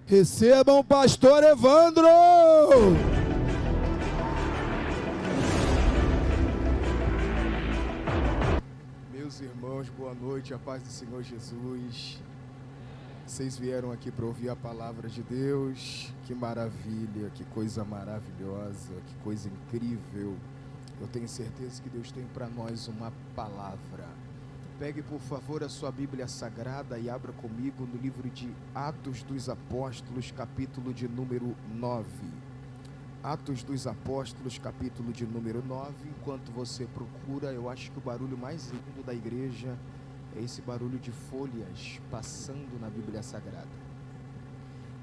Recebam o pastor Evandro! Meus irmãos, boa noite, a paz do Senhor Jesus. Vocês vieram aqui para ouvir a palavra de Deus. Que maravilha, que coisa maravilhosa, que coisa incrível. Eu tenho certeza que Deus tem para nós uma palavra. Pegue, por favor, a sua Bíblia Sagrada e abra comigo no livro de Atos dos Apóstolos, capítulo de número 9. Atos dos Apóstolos, capítulo de número 9. Enquanto você procura, eu acho que o barulho mais lindo da igreja é esse barulho de folhas passando na Bíblia Sagrada.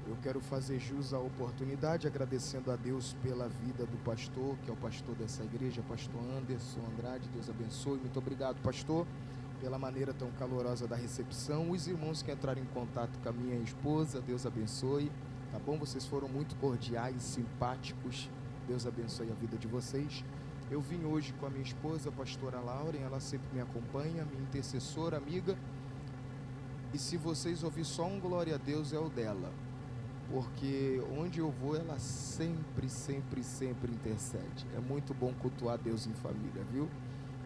Eu quero fazer jus à oportunidade, agradecendo a Deus pela vida do pastor, que é o pastor dessa igreja, pastor Anderson Andrade. Deus abençoe. Muito obrigado, pastor, pela maneira tão calorosa da recepção. Os irmãos que entraram em contato com a minha esposa, Deus abençoe, tá bom? Vocês foram muito cordiais, simpáticos, Deus abençoe a vida de vocês. Eu vim hoje com a minha esposa, a pastora Lauren, ela sempre me acompanha, minha intercessora, amiga, e se vocês ouvirem só um glória a Deus é o dela, porque onde eu vou ela sempre intercede. É muito bom cultuar Deus em família, viu?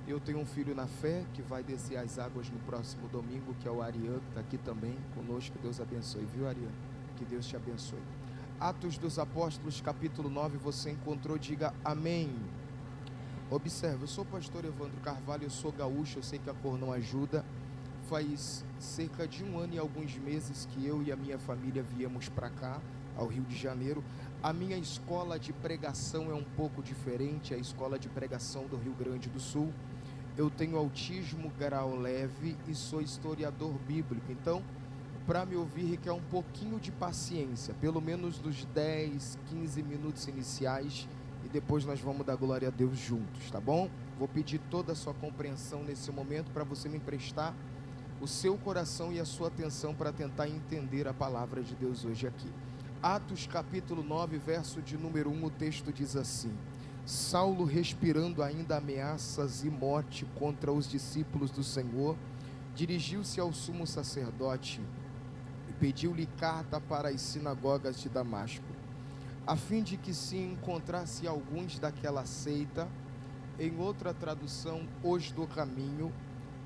Eu tenho um filho na fé que vai descer as águas no próximo domingo, que é o Ariane, que está aqui também conosco. Deus abençoe, viu, Ariane? Que Deus te abençoe. Atos dos Apóstolos, capítulo 9, você encontrou? Diga amém. Observe, eu sou o pastor Evandro Carvalho, eu sou gaúcho, eu sei que a cor não ajuda. Faz cerca de 1 ano e alguns meses que eu e a minha família viemos para cá, ao Rio de Janeiro. A minha escola de pregação é um pouco diferente, a escola de pregação do Rio Grande do Sul. Eu tenho autismo grau leve e sou historiador bíblico, então para me ouvir requer um pouquinho de paciência, pelo menos dos 10, 15 minutos iniciais, e depois nós vamos dar glória a Deus juntos, tá bom? Vou pedir toda a sua compreensão nesse momento para você me emprestar o seu coração e a sua atenção para tentar entender a palavra de Deus hoje aqui. Atos capítulo 9, verso de número 1, o texto diz assim: Saulo, respirando ainda ameaças e morte contra os discípulos do Senhor, dirigiu-se ao sumo sacerdote e pediu-lhe carta para as sinagogas de Damasco, a fim de que se encontrasse alguns daquela seita, em outra tradução, os do caminho,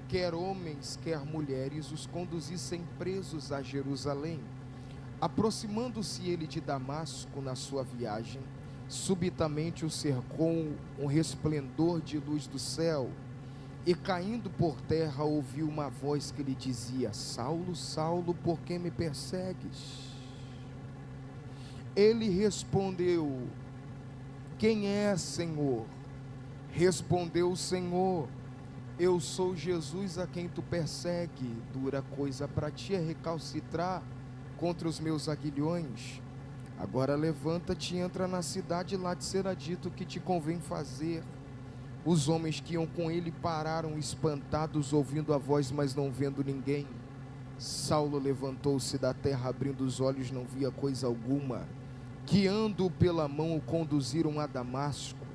quer homens, quer mulheres, os conduzissem presos a Jerusalém. Aproximando-se ele de Damasco na sua viagem, subitamente o cercou um resplendor de luz do céu, e caindo por terra ouviu uma voz que lhe dizia: Saulo, Saulo, por que me persegues? Ele respondeu: Quem é, Senhor? Respondeu o Senhor: Eu sou Jesus a quem tu persegue. Dura coisa para ti é recalcitrar contra os meus aguilhões. Agora levanta-te e entra na cidade, lá te será dito o que te convém fazer. Os homens que iam com ele pararam espantados, ouvindo a voz, mas não vendo ninguém. Saulo levantou-se da terra, abrindo os olhos, não via coisa alguma. Guiando-o pela mão, o conduziram a Damasco.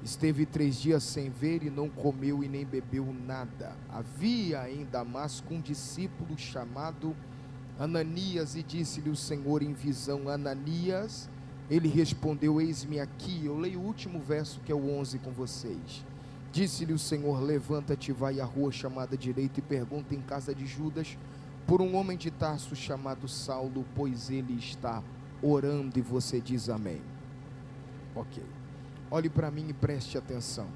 Esteve 3 dias sem ver e não comeu e nem bebeu nada. Havia em Damasco um discípulo chamado Ananias, e disse-lhe o Senhor em visão: Ananias. Ele respondeu: Eis-me aqui. Eu leio o último verso, que é o 11, com vocês. Disse-lhe o Senhor: Levanta-te, vai à rua chamada Direita e pergunta em casa de Judas por um homem de Tarso chamado Saulo, pois ele está orando. E você diz amém. Ok. Olhe para mim e preste atenção.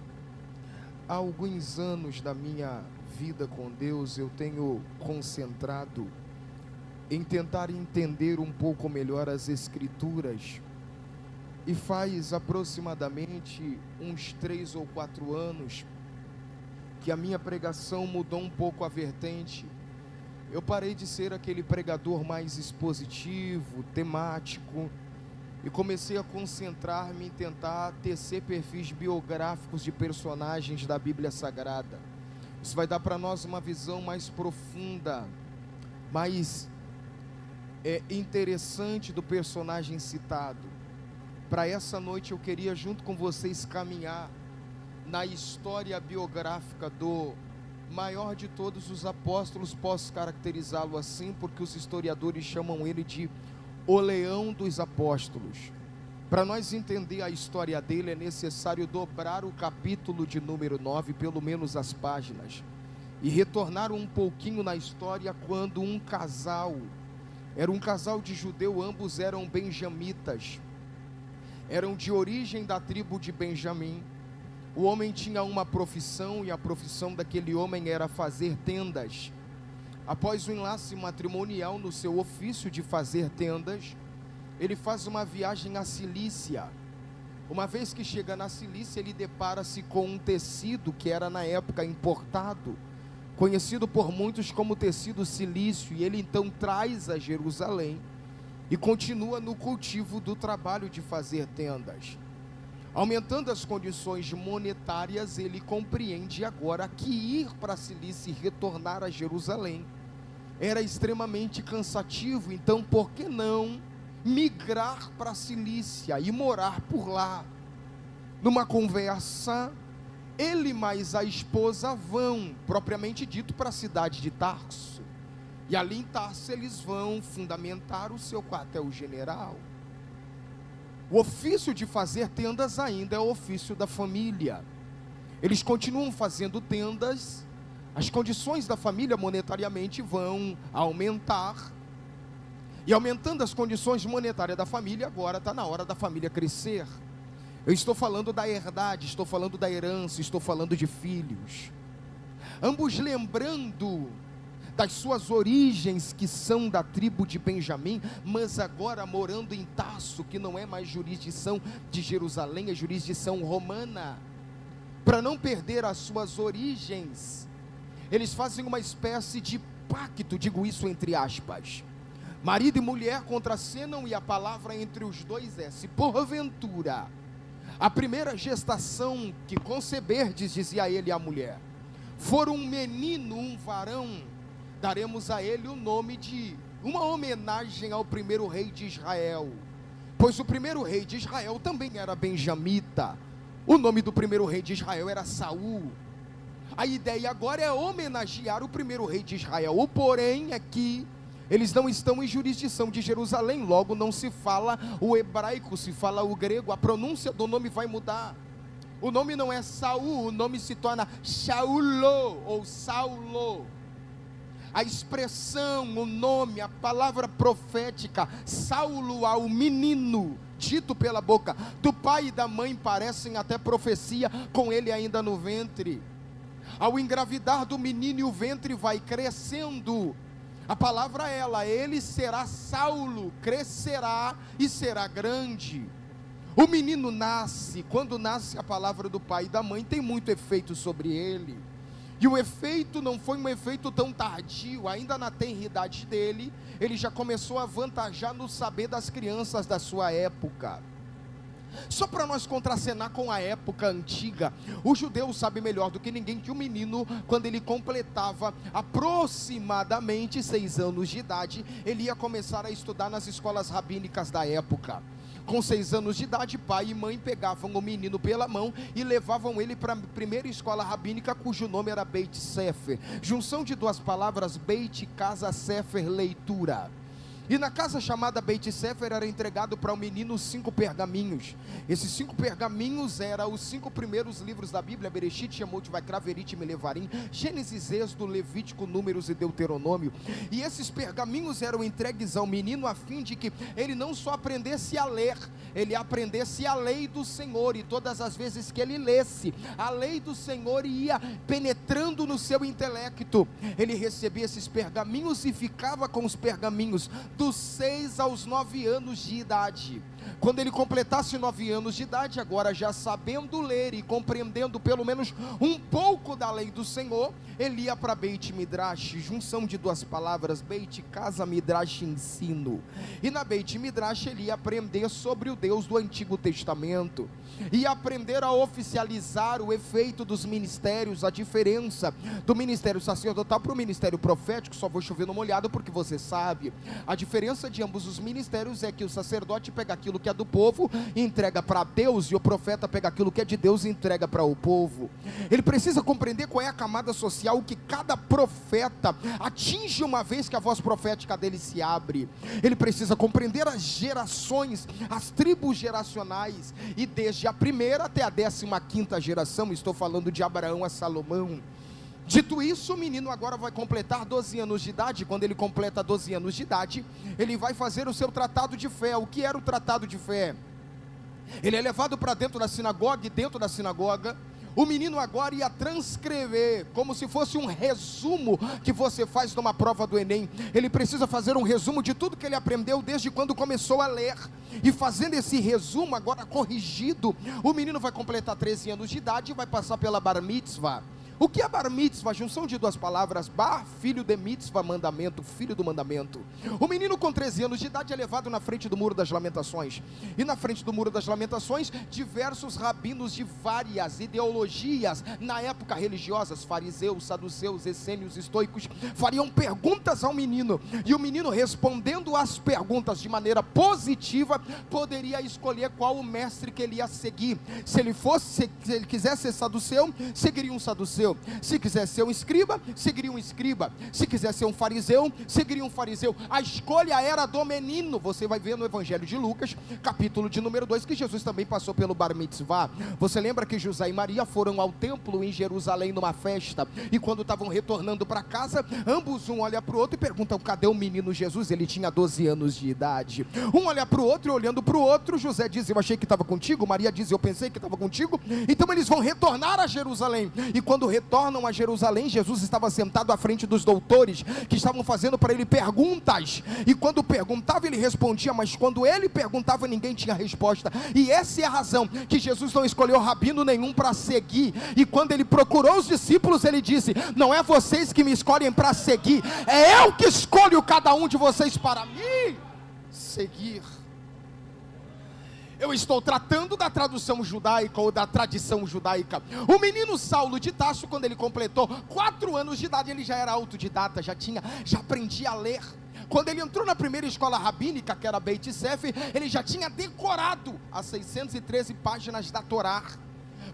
Há alguns anos da minha vida com Deus, eu tenho concentrado em tentar entender um pouco melhor as Escrituras, e faz aproximadamente uns 3 ou 4 anos que a minha pregação mudou um pouco a vertente. Eu parei de ser aquele pregador mais expositivo, temático, e comecei a concentrar-me em tentar tecer perfis biográficos de personagens da Bíblia Sagrada. Isso vai dar para nós uma visão mais profunda, mais interessante do personagem citado. Para essa noite eu queria junto com vocês caminhar na história biográfica do maior de todos os apóstolos. Posso caracterizá-lo assim porque os historiadores chamam ele de o leão dos apóstolos. Para nós entender a história dele, é necessário dobrar o capítulo de número 9, pelo menos as páginas, e retornar um pouquinho na história, quando era um casal de judeu, ambos eram benjamitas, eram de origem da tribo de Benjamim. O homem tinha uma profissão, e a profissão daquele homem era fazer tendas. Após o enlace matrimonial no seu ofício de fazer tendas, ele faz uma viagem à Cilícia. Uma vez que chega na Cilícia, ele depara-se com um tecido que era na época importado, conhecido por muitos como tecido cilício, e ele então traz a Jerusalém e continua no cultivo do trabalho de fazer tendas. Aumentando as condições monetárias, ele compreende agora que ir para a Cilícia e retornar a Jerusalém era extremamente cansativo. Então, por que não migrar para a Cilícia e morar por lá? Numa conversa, ele mais a esposa vão, propriamente dito, para a cidade de Tarso. E ali em Tarso eles vão fundamentar o seu quartel-general. O ofício de fazer tendas ainda é o ofício da família. Eles continuam fazendo tendas, as condições da família monetariamente vão aumentar, e aumentando as condições monetárias da família, agora está na hora da família crescer. Eu estou falando da herdade, estou falando da herança, estou falando de filhos. Ambos lembrando das suas origens, que são da tribo de Benjamim, mas agora morando em Tarso, que não é mais jurisdição de Jerusalém, é jurisdição romana. Para não perder as suas origens, eles fazem uma espécie de pacto, digo isso entre aspas. Marido e mulher contracenam, e a palavra entre os dois é: se porventura a primeira gestação que conceberdes, dizia ele à mulher, for um menino, um varão, daremos a ele o nome de uma homenagem ao primeiro rei de Israel, pois o primeiro rei de Israel também era benjamita. O nome do primeiro rei de Israel era Saul. A ideia agora é homenagear o primeiro rei de Israel. O porém é que eles não estão em jurisdição de Jerusalém, logo não se fala o hebraico, se fala o grego. A pronúncia do nome vai mudar. O nome não é Saul, o nome se torna Shaulo ou Saulo. A expressão, o nome, a palavra profética, Saulo ao menino, dito pela boca do pai e da mãe, parecem até profecia, com ele ainda no ventre. Ao engravidar do menino, e o ventre vai crescendo, a palavra é ela: ele será Saulo, crescerá e será grande. O menino nasce. Quando nasce, a palavra do pai e da mãe tem muito efeito sobre ele. E o efeito não foi um efeito tão tardio. Ainda na tenridade dele, ele já começou a avantajar no saber das crianças da sua época. Só para nós contracenar com a época antiga, o judeu sabe melhor do que ninguém que o menino, quando ele completava aproximadamente 6 anos de idade, ele ia começar a estudar nas escolas rabínicas da época. Com 6 anos de idade, pai e mãe pegavam o menino pela mão e levavam ele para a primeira escola rabínica, cujo nome era Beit Sefer, junção de duas palavras, Beit, casa, Sefer, leitura. E na casa chamada Beit Sefer era entregado para o menino 5 pergaminhos. Esses 5 pergaminhos eram os 5 primeiros livros da Bíblia: Bereshit, Shemot, Vaikra, Verit, Melevarim, Gênesis, Êxodo, Levítico, Números e Deuteronômio. E esses pergaminhos eram entregues ao menino a fim de que ele não só aprendesse a ler, ele aprendesse a lei do Senhor. E todas as vezes que ele lesse, a lei do Senhor ia penetrando no seu intelecto. Ele recebia esses pergaminhos e ficava com os pergaminhos dos 6 aos 9 anos de idade. Quando ele completasse 9 anos de idade, agora já sabendo ler e compreendendo pelo menos um pouco da lei do Senhor, ele ia para Beit Midrash, junção de duas palavras, Beit, casa, Midrash, ensino. E na Beit Midrash ele ia aprender sobre o Deus do Antigo Testamento, ia aprender a oficializar o efeito dos ministérios, a diferença do ministério sacerdotal para o ministério profético. Só vou chover no molhado porque você sabe, a diferença diferença de ambos os ministérios é que o sacerdote pega aquilo que é do povo e entrega para Deus, e o profeta pega aquilo que é de Deus e entrega para o povo. Ele precisa compreender qual é a camada social que cada profeta atinge uma vez que a voz profética dele se abre. Ele precisa compreender as gerações, as tribos geracionais, e desde a primeira até a 15ª geração, estou falando de Abraão a Salomão. Dito isso, o menino agora vai completar 12 anos de idade. Quando ele completa 12 anos de idade, ele vai fazer o seu tratado de fé. O que era o tratado de fé? Ele é levado para dentro da sinagoga, e dentro da sinagoga, o menino agora ia transcrever, como se fosse um resumo que você faz numa prova do Enem. Ele precisa fazer um resumo de tudo que ele aprendeu desde quando começou a ler, e fazendo esse resumo agora corrigido, o menino vai completar 13 anos de idade e vai passar pela bar mitzvah. O que é bar mitzvah? Junção de duas palavras: bar, filho de mitzvah, mandamento, filho do mandamento. O menino com 13 anos de idade é levado na frente do Muro das Lamentações, e na frente do Muro das Lamentações, diversos rabinos de várias ideologias, na época religiosas, fariseus, saduceus, essênios, estoicos, fariam perguntas ao menino, e o menino, respondendo às perguntas de maneira positiva, poderia escolher qual o mestre que ele ia seguir. Se ele quisesse ser saduceu, seguiria um saduceu. Se quiser ser um escriba, seguiria um escriba. Se quiser ser um fariseu, seguiria um fariseu. A escolha era do menino. Você vai ver no Evangelho de Lucas, capítulo de número 2, que Jesus também passou pelo bar mitzvah. Você lembra que José e Maria foram ao templo em Jerusalém numa festa, e quando estavam retornando para casa, ambos, um olha para o outro e perguntam: cadê o menino Jesus? Ele tinha 12 anos de idade. Um olha para o outro, e olhando para o outro, José diz: eu achei que estava contigo. Maria diz: eu pensei que estava contigo. Então eles vão retornar a Jerusalém, e quando retornam a Jerusalém, Jesus estava sentado à frente dos doutores, que estavam fazendo para ele perguntas, e quando perguntava ele respondia, mas quando ele perguntava ninguém tinha resposta. E essa é a razão que Jesus não escolheu rabino nenhum para seguir, e quando ele procurou os discípulos, ele disse: não é vocês que me escolhem para seguir, é eu que escolho cada um de vocês para me seguir. Eu estou tratando da tradução judaica ou da tradição judaica. O menino Saulo de Tarso, quando ele completou 4 anos de idade, ele já era autodidata, já aprendia a ler. Quando ele entrou na primeira escola rabínica, que era Beit Sefer, ele já tinha decorado as 613 páginas da Torá.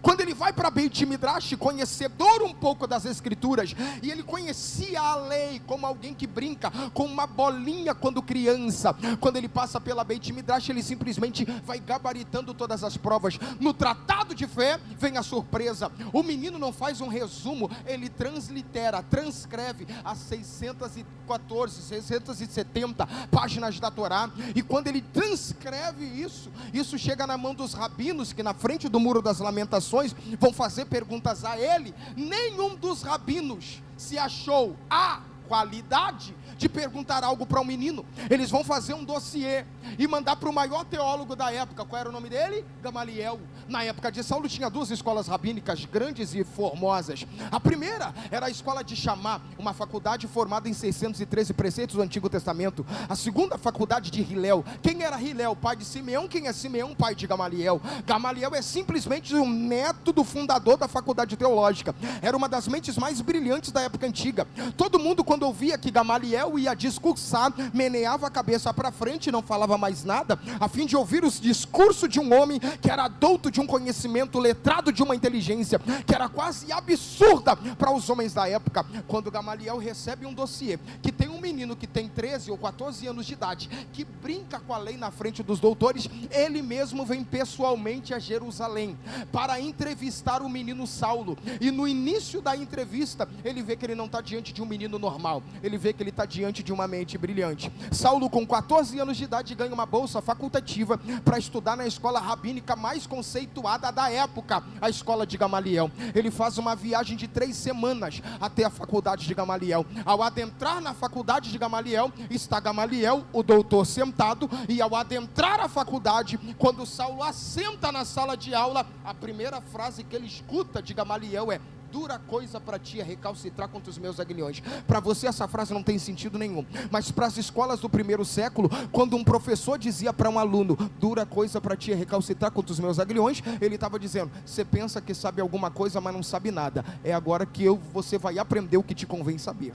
Quando ele vai para Beit Midrash, conhecedor um pouco das escrituras, e ele conhecia a lei como alguém que brinca com uma bolinha quando criança, quando ele passa pela Beit Midrash, ele simplesmente vai gabaritando todas as provas. No tratado de fé vem a surpresa: o menino não faz um resumo, ele translitera, transcreve as 614, 670 páginas da Torá, e quando ele transcreve isso chega na mão dos rabinos, que na frente do Muro das Lamentações vão fazer perguntas a ele. Nenhum dos rabinos se achou a qualidade de perguntar algo para um menino. Eles vão fazer um dossiê e mandar para o maior teólogo da época. Qual era o nome dele? Gamaliel. Na época de Saulo tinha 2 escolas rabínicas grandes e formosas. A primeira era a escola de Shammah, uma faculdade formada em 613 preceitos do Antigo Testamento. A segunda, faculdade de Hilel. Quem era Hilel? Pai de Simeão. Quem é Simeão? Pai de Gamaliel. Gamaliel é simplesmente o neto do fundador da faculdade teológica. Era uma das mentes mais brilhantes da época antiga. Todo mundo, quando ouvia que Gamaliel ia discursar, meneava a cabeça para frente e não falava mais nada, a fim de ouvir o discurso de um homem que era douto de um conhecimento, letrado de uma inteligência que era quase absurda para os homens da época. Quando Gamaliel recebe um dossiê que tem um menino que tem 13 ou 14 anos de idade, que brinca com a lei na frente dos doutores, ele mesmo vem pessoalmente a Jerusalém para entrevistar o menino Saulo, e no início da entrevista ele vê que ele não está diante de um menino normal, ele vê que ele está diante de uma mente brilhante. Saulo, com 14 anos de idade, ganha uma bolsa facultativa para estudar na escola rabínica mais conceituada da época, a escola de Gamaliel. Ele faz uma viagem de 3 semanas até a faculdade de Gamaliel. Ao adentrar na faculdade de Gamaliel, está Gamaliel, o doutor, sentado, e ao adentrar a faculdade, quando Saulo assenta na sala de aula, a primeira frase que ele escuta de Gamaliel é: dura coisa para ti é recalcitrar contra os meus aguilhões. Para você essa frase não tem sentido nenhum, mas para as escolas do primeiro século, quando um professor dizia para um aluno: dura coisa para ti é recalcitrar contra os meus aguilhões, ele estava dizendo: você pensa que sabe alguma coisa, mas não sabe nada. É agora que você vai aprender o que te convém saber.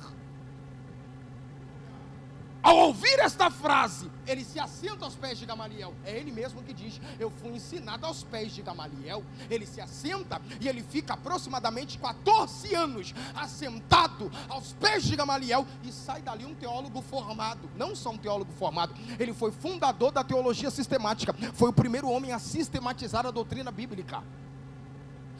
Ao ouvir esta frase, ele se assenta aos pés de Gamaliel. É ele mesmo que diz: eu fui ensinado aos pés de Gamaliel. Ele se assenta e ele fica aproximadamente 14 anos assentado aos pés de Gamaliel, e sai dali um teólogo formado. Não só um teólogo formado, ele foi fundador da teologia sistemática. Foi o primeiro homem a sistematizar a doutrina bíblica.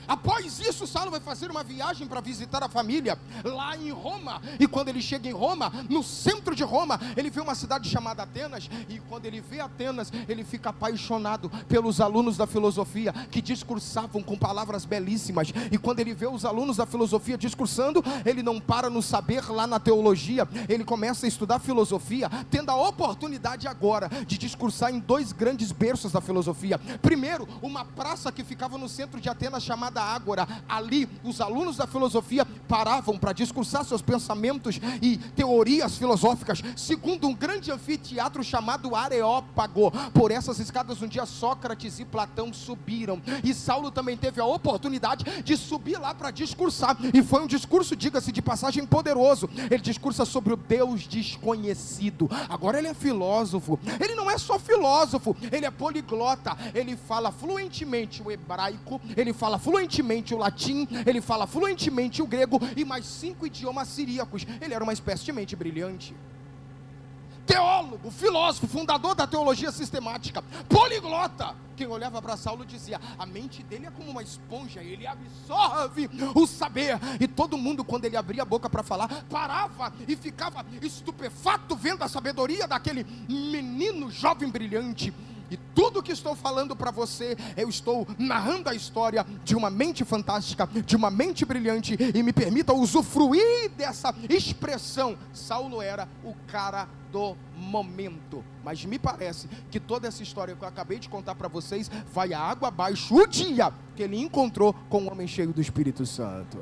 Após isso, Saulo vai fazer uma viagem para visitar a família lá em Roma. E quando ele chega em Roma, no centro de Roma, ele vê uma cidade chamada Atenas. E quando ele vê Atenas, ele fica apaixonado pelos alunos da filosofia, que discursavam com palavras belíssimas. E quando ele vê os alunos da filosofia discursando, ele não para no saber lá na teologia. Ele começa a estudar filosofia, tendo a oportunidade agora de discursar em dois grandes berços da filosofia. Primeiro, uma praça que ficava no centro de Atenas chamada Ágora. Ali os alunos da filosofia paravam para discursar seus pensamentos e teorias filosóficas. Segundo, um grande anfiteatro chamado Areópago. Por essas escadas um dia Sócrates e Platão subiram, e Saulo também teve a oportunidade de subir lá para discursar, e foi um discurso, diga-se de passagem, poderoso. Ele discursa sobre o Deus desconhecido. Agora ele é filósofo. Ele não é só filósofo, ele é poliglota. Ele fala fluentemente o hebraico, ele fala fluentemente o latim, ele fala fluentemente o grego e mais 5 idiomas siríacos. Ele era uma espécie de mente brilhante. Teólogo, filósofo, fundador da teologia sistemática, poliglota. Quem olhava para Saulo dizia: a mente dele é como uma esponja, ele absorve o saber. E todo mundo, quando ele abria a boca para falar, parava e ficava estupefato vendo a sabedoria daquele menino jovem brilhante. E tudo que estou falando para você, eu estou narrando a história de uma mente fantástica, de uma mente brilhante, e me permita usufruir dessa expressão. Saulo era o cara do momento. Mas me parece que toda essa história que eu acabei de contar para vocês vai a água abaixo o dia que ele encontrou com um homem cheio do Espírito Santo.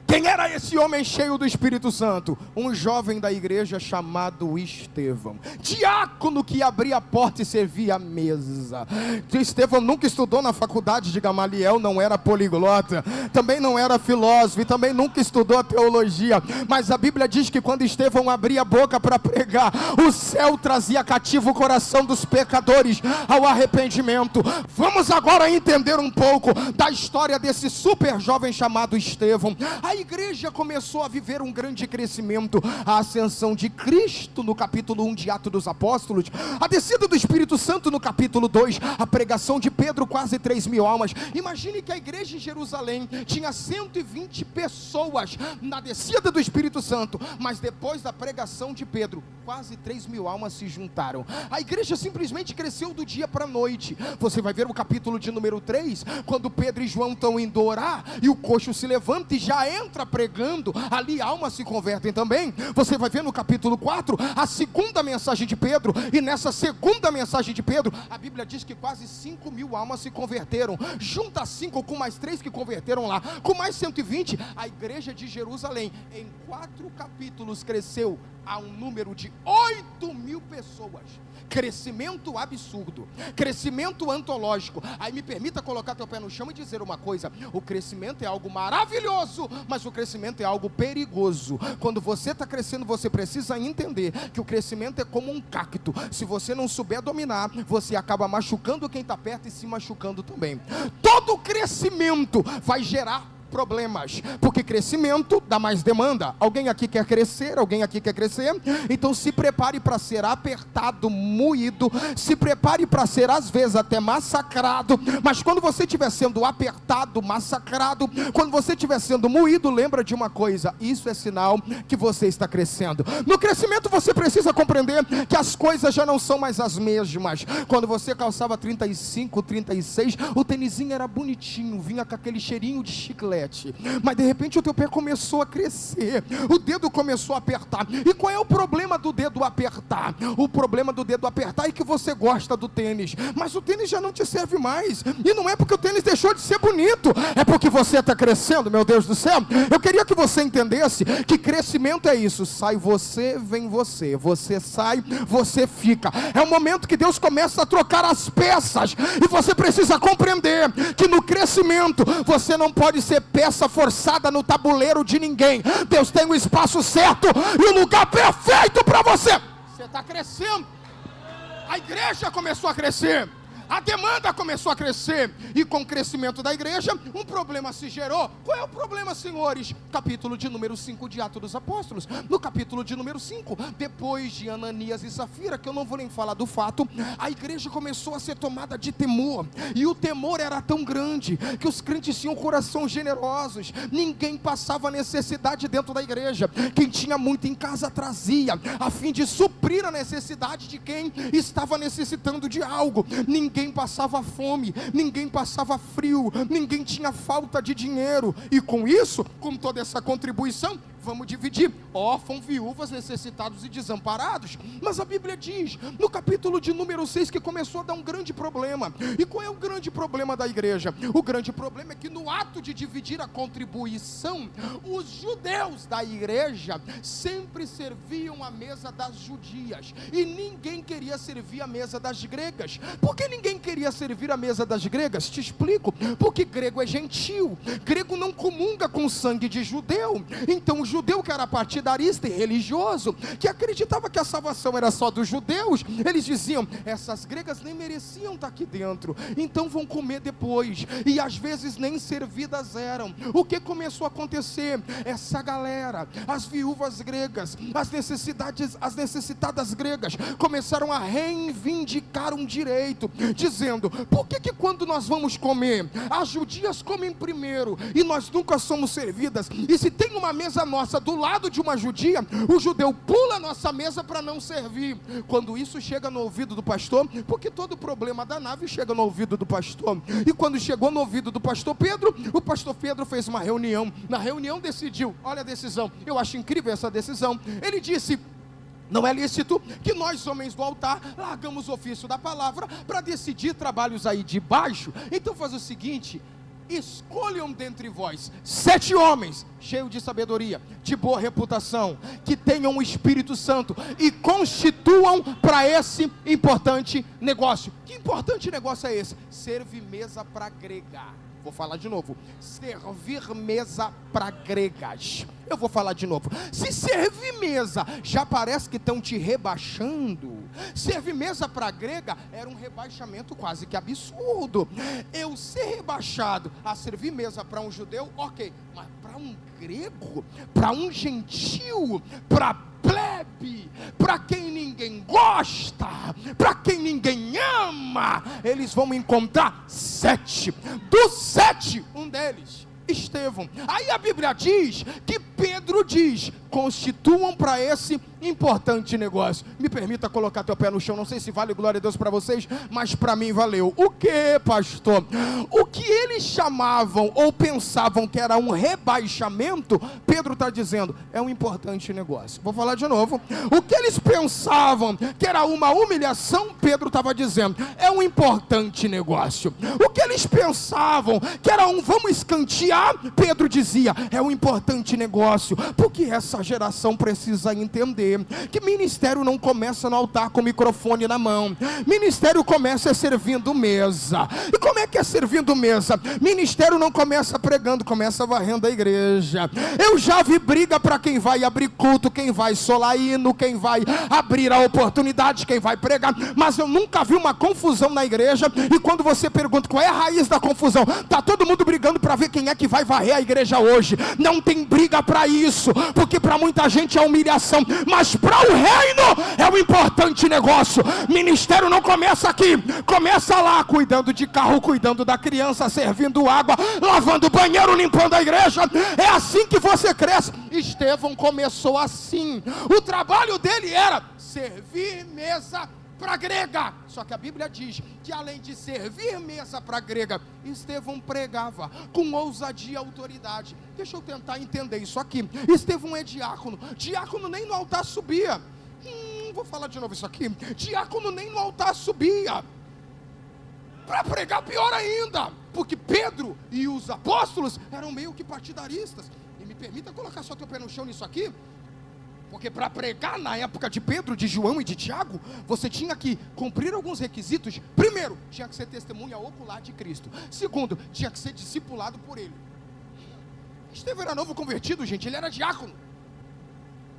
Quem era esse homem cheio do Espírito Santo? Um jovem da igreja chamado Estevão, diácono que abria a porta e servia a mesa. Estevão nunca estudou na faculdade de Gamaliel, não era poliglota, também não era filósofo e também nunca estudou a teologia. Mas a Bíblia diz que quando Estevão abria a boca para pregar, o céu trazia cativo o coração dos pecadores ao arrependimento. Vamos agora entender um pouco da história desse super jovem chamado Estevão. A igreja começou a viver um grande crescimento. A ascensão de Cristo no capítulo 1 de Atos dos Apóstolos, a descida do Espírito Santo no capítulo 2, a pregação de Pedro, quase 3.000 almas. Imagine que a igreja em Jerusalém tinha 120 pessoas na descida do Espírito Santo, mas depois da pregação de Pedro, quase 3.000 almas se juntaram. A igreja simplesmente cresceu do dia para a noite. Você vai ver o capítulo de número 3, quando Pedro e João estão indo orar, e o coxo se levanta e já entra pregando, ali almas se convertem também. Você vai ver no capítulo 4, a segunda mensagem de Pedro, e nessa segunda mensagem de Pedro, a Bíblia diz que quase 5.000 almas se converteram. Junta 5 com mais 3 que converteram lá, com mais 120, a igreja de Jerusalém, em 4 capítulos, cresceu a um número de 8.000 pessoas. Crescimento absurdo, crescimento antológico. Aí me permita colocar teu pé no chão e dizer uma coisa: o crescimento é algo maravilhoso, mas o crescimento é algo perigoso. Quando você está crescendo, você precisa entender que o crescimento é como um cacto. Se você não souber dominar, você acaba machucando quem está perto e se machucando também. Todo crescimento vai gerar problemas, porque crescimento dá mais demanda. Alguém aqui quer crescer? Alguém aqui quer crescer? Então se prepare para ser apertado, moído, se prepare para ser às vezes até massacrado. Mas quando você estiver sendo apertado, massacrado, quando você estiver sendo moído, lembra de uma coisa: isso é sinal que você está crescendo. No crescimento você precisa compreender que as coisas já não são mais as mesmas. Quando você calçava 35, 36, o tênisinho era bonitinho, vinha com aquele cheirinho de chiclete. Mas de repente o teu pé começou a crescer, o dedo começou a apertar. E qual é o problema do dedo apertar? O problema do dedo apertar é que você gosta do tênis, mas o tênis já não te serve mais. E não é porque o tênis deixou de ser bonito, é porque você está crescendo, meu Deus do céu. Eu queria que você entendesse que crescimento é isso: sai você, vem você, você sai, você fica. É o momento que Deus começa a trocar as peças, e você precisa compreender que no crescimento você não pode ser peça forçada no tabuleiro de ninguém. Deus tem o espaço certo e o lugar perfeito para você. Você está crescendo. A igreja começou a crescer. A demanda começou a crescer, e com o crescimento da igreja, um problema se gerou. Qual é o problema, senhores? Capítulo de número 5 de Atos dos Apóstolos. No capítulo de número 5, depois de Ananias e Safira, que eu não vou nem falar do fato, a igreja começou a ser tomada de temor, e o temor era tão grande, que os crentes tinham coração generosos, ninguém passava necessidade dentro da igreja, quem tinha muito em casa trazia, a fim de suprir a necessidade de quem estava necessitando de algo. Ninguém passava fome, ninguém passava frio, ninguém tinha falta de dinheiro, e com isso, com toda essa contribuição, vamos dividir, órfãos, viúvas, necessitados e desamparados. Mas a Bíblia diz, no capítulo de número 6, que começou a dar um grande problema. E qual é o grande problema da igreja? O grande problema é que no ato de dividir a contribuição, os judeus da igreja sempre serviam a mesa das judias, e ninguém queria servir a mesa das gregas. Por que ninguém queria servir a mesa das gregas? Te explico, porque grego é gentil, grego não comunga com sangue de judeu. Então o judeu que era partidarista e religioso, que acreditava que a salvação era só dos judeus, eles diziam, essas gregas nem mereciam estar aqui dentro, então vão comer depois, e às vezes nem servidas eram. O que começou a acontecer? Essa galera, as viúvas gregas, as necessitadas gregas, começaram a reivindicar um direito, dizendo, por que quando nós vamos comer, as judias comem primeiro, e nós nunca somos servidas, e se tem uma mesa nossa do lado de uma judia, o judeu pula a nossa mesa para não servir. Quando isso chega no ouvido do pastor, porque todo problema da nave chega no ouvido do pastor, e quando chegou no ouvido do pastor Pedro, o pastor Pedro fez uma reunião, na reunião decidiu, olha a decisão, eu acho incrível essa decisão, ele disse, não é lícito que nós, homens do altar, largamos o ofício da palavra para decidir trabalhos aí de baixo, então faz o seguinte, escolham dentre vós 7 homens, cheios de sabedoria, de boa reputação, que tenham o Espírito Santo, e constituam para esse importante negócio. Que importante negócio é esse? Servir mesa para grega. Vou falar de novo, servir mesa para gregas. Eu vou falar de novo, se servir mesa já parece que estão te rebaixando, servir mesa para grega era um rebaixamento quase que absurdo. Eu ser rebaixado a servir mesa para um judeu, ok, mas para um grego, para um gentil, para plebe, para quem ninguém gosta, para quem ninguém ama, eles vão encontrar 7, dos 7, um deles, Estevão. Aí a Bíblia diz que Pedro diz, constituam para esse importante negócio. Me permita colocar teu pé no chão, não sei se vale, glória a Deus para vocês, mas para mim valeu. O que, pastor? O que eles chamavam ou pensavam que era um rebaixamento, Pedro está dizendo, é um importante negócio. Vou falar de novo. O que eles pensavam que era uma humilhação, Pedro estava dizendo, é um importante negócio. O que eles pensavam que era um vamos escantear, Pedro dizia, é um importante negócio, porque essa geração precisa entender que ministério não começa no altar com o microfone na mão, ministério começa servindo mesa. E como é que é servindo mesa? Ministério não começa pregando, começa varrendo a igreja. Eu já vi briga para quem vai abrir culto, quem vai solar hino, quem vai abrir a oportunidade, quem vai pregar, mas eu nunca vi uma confusão na igreja, e quando você pergunta qual é a raiz da confusão, está todo mundo brigando para ver quem é que vai varrer a igreja hoje. Não tem briga para isso, porque para muita gente é humilhação, mas para o reino é um importante negócio. Ministério não começa aqui, começa lá, cuidando de carro, cuidando da criança, servindo água, lavando banheiro, limpando a igreja. É assim que você cresce. Estevão começou assim, o trabalho dele era servir mesa para grega. Só que a Bíblia diz que além de servir mesa para grega, Estevão pregava com ousadia e autoridade. Deixa eu tentar entender isso aqui. Estevão é diácono. Diácono nem no altar subia. Vou falar de novo isso aqui. Diácono nem no altar subia. Para pregar pior ainda, porque Pedro e os apóstolos eram meio que partidaristas. E me permita colocar só teu pé no chão nisso aqui, porque para pregar na época de Pedro, de João e de Tiago, você tinha que cumprir alguns requisitos. Primeiro, tinha que ser testemunha ocular de Cristo. Segundo, tinha que ser discipulado por ele. Estevão era novo convertido, gente, ele era diácono.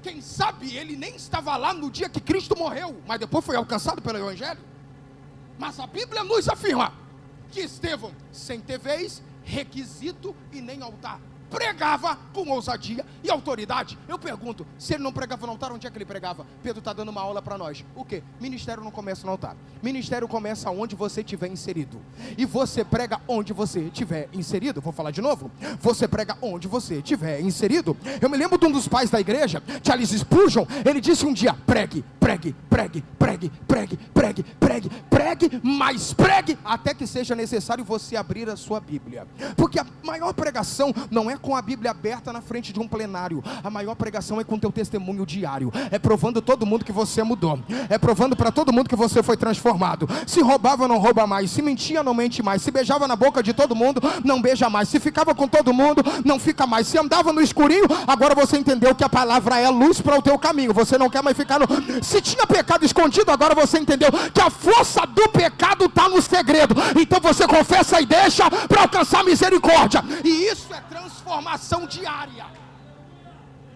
Quem sabe ele nem estava lá no dia que Cristo morreu, mas depois foi alcançado pelo Evangelho. Mas a Bíblia nos afirma que Estevão, sem ter vez, requisito e nem altar, pregava com ousadia e autoridade. Eu pergunto, se ele não pregava no altar, onde é que ele pregava? Pedro está dando uma aula para nós. O quê? Ministério não começa no altar. Ministério começa onde você estiver inserido. E você prega onde você estiver inserido. Vou falar de novo. Você prega onde você estiver inserido. Eu me lembro de um dos pais da igreja, Charles Spurgeon. Ele disse um dia: pregue, pregue, pregue, pregue, pregue, pregue, pregue, pregue, mas pregue até que seja necessário você abrir a sua Bíblia. Porque a maior pregação não é com a Bíblia aberta na frente de um plenário. A maior pregação é com o teu testemunho diário. É provando todo mundo que você mudou. É provando para todo mundo que você foi transformado. Se roubava, não rouba mais. Se mentia, não mente mais. Se beijava na boca de todo mundo, não beija mais. Se ficava com todo mundo, não fica mais. Se andava no escurinho, agora você entendeu que a palavra é luz para o teu caminho. Você não quer mais ficar no... Se tinha pecado escondido, agora você entendeu que a força do pecado está no segredo. Então você confessa e deixa para alcançar misericórdia. E isso é transformação diária.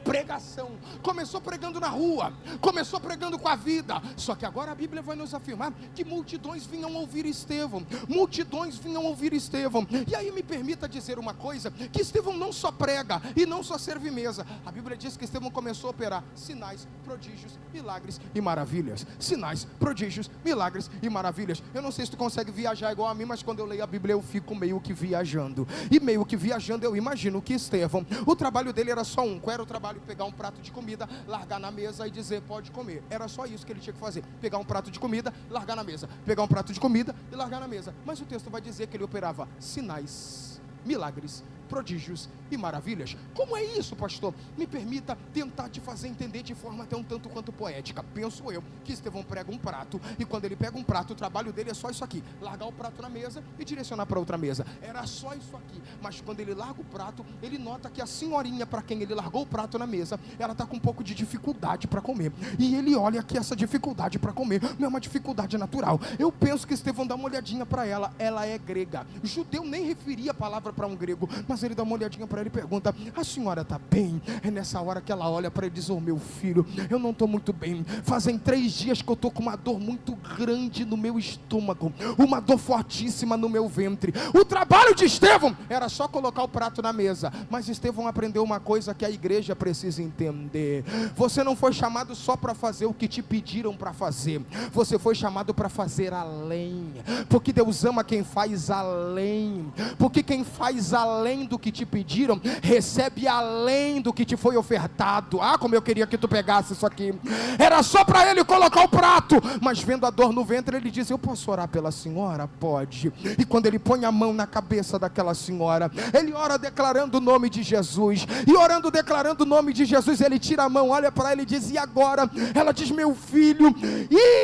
Pregação. Começou pregando na rua, começou pregando com a vida. Só que agora a Bíblia vai nos afirmar que multidões vinham ouvir Estevão. Multidões vinham ouvir Estevão. E aí me permita dizer uma coisa: que Estevão não só prega e não só serve mesa. A Bíblia diz que Estevão começou a operar sinais, prodígios, milagres e maravilhas. Sinais, prodígios, milagres e maravilhas. Eu não sei se tu consegue viajar igual a mim, mas quando eu leio a Bíblia eu fico meio que viajando. E meio que viajando eu imagino que Estevão, o trabalho dele era só um. Qual era o trabalho? Pegar um prato de comida, largar na mesa e dizer: pode comer. Era só isso que ele tinha que fazer: pegar um prato de comida, largar na mesa. Pegar um prato de comida e largar na mesa. Mas o texto vai dizer que ele operava sinais, milagres, prodígios e maravilhas. Como é isso, pastor? Me permita tentar te fazer entender de forma até um tanto quanto poética. Penso eu que Estevão prega um prato, e quando ele pega um prato, o trabalho dele é só isso aqui: largar o prato na mesa e direcionar para outra mesa. Era só isso aqui. Mas quando ele larga o prato, ele nota que a senhorinha para quem ele largou o prato na mesa, ela está com um pouco de dificuldade para comer. E ele olha que essa dificuldade para comer não é uma dificuldade natural. Eu penso que Estevão dá uma olhadinha para ela. Ela é grega. Judeu nem referia a palavra para um grego, mas ele dá uma olhadinha para ele e pergunta: a senhora está bem? É nessa hora que ela olha para ele e diz: oh, meu filho, eu não estou muito bem. Fazem 3 dias que eu estou com uma dor muito grande no meu estômago, uma dor fortíssima no meu ventre. O trabalho de Estevão era só colocar o prato na mesa. Mas Estevão aprendeu uma coisa que a igreja precisa entender: você não foi chamado só para fazer o que te pediram para fazer. Você foi chamado para fazer além. Porque Deus ama quem faz além. Porque quem faz além do que te pediram, recebe além do que te foi ofertado. Ah, como eu queria que tu pegasse isso aqui. Era só para ele colocar o prato, mas vendo a dor no ventre, ele diz: eu posso orar pela senhora? Pode. E quando ele põe a mão na cabeça daquela senhora, ele ora declarando o nome de Jesus. E orando, declarando o nome de Jesus, ele tira a mão, olha para ele e diz: e agora? Ela diz: meu filho,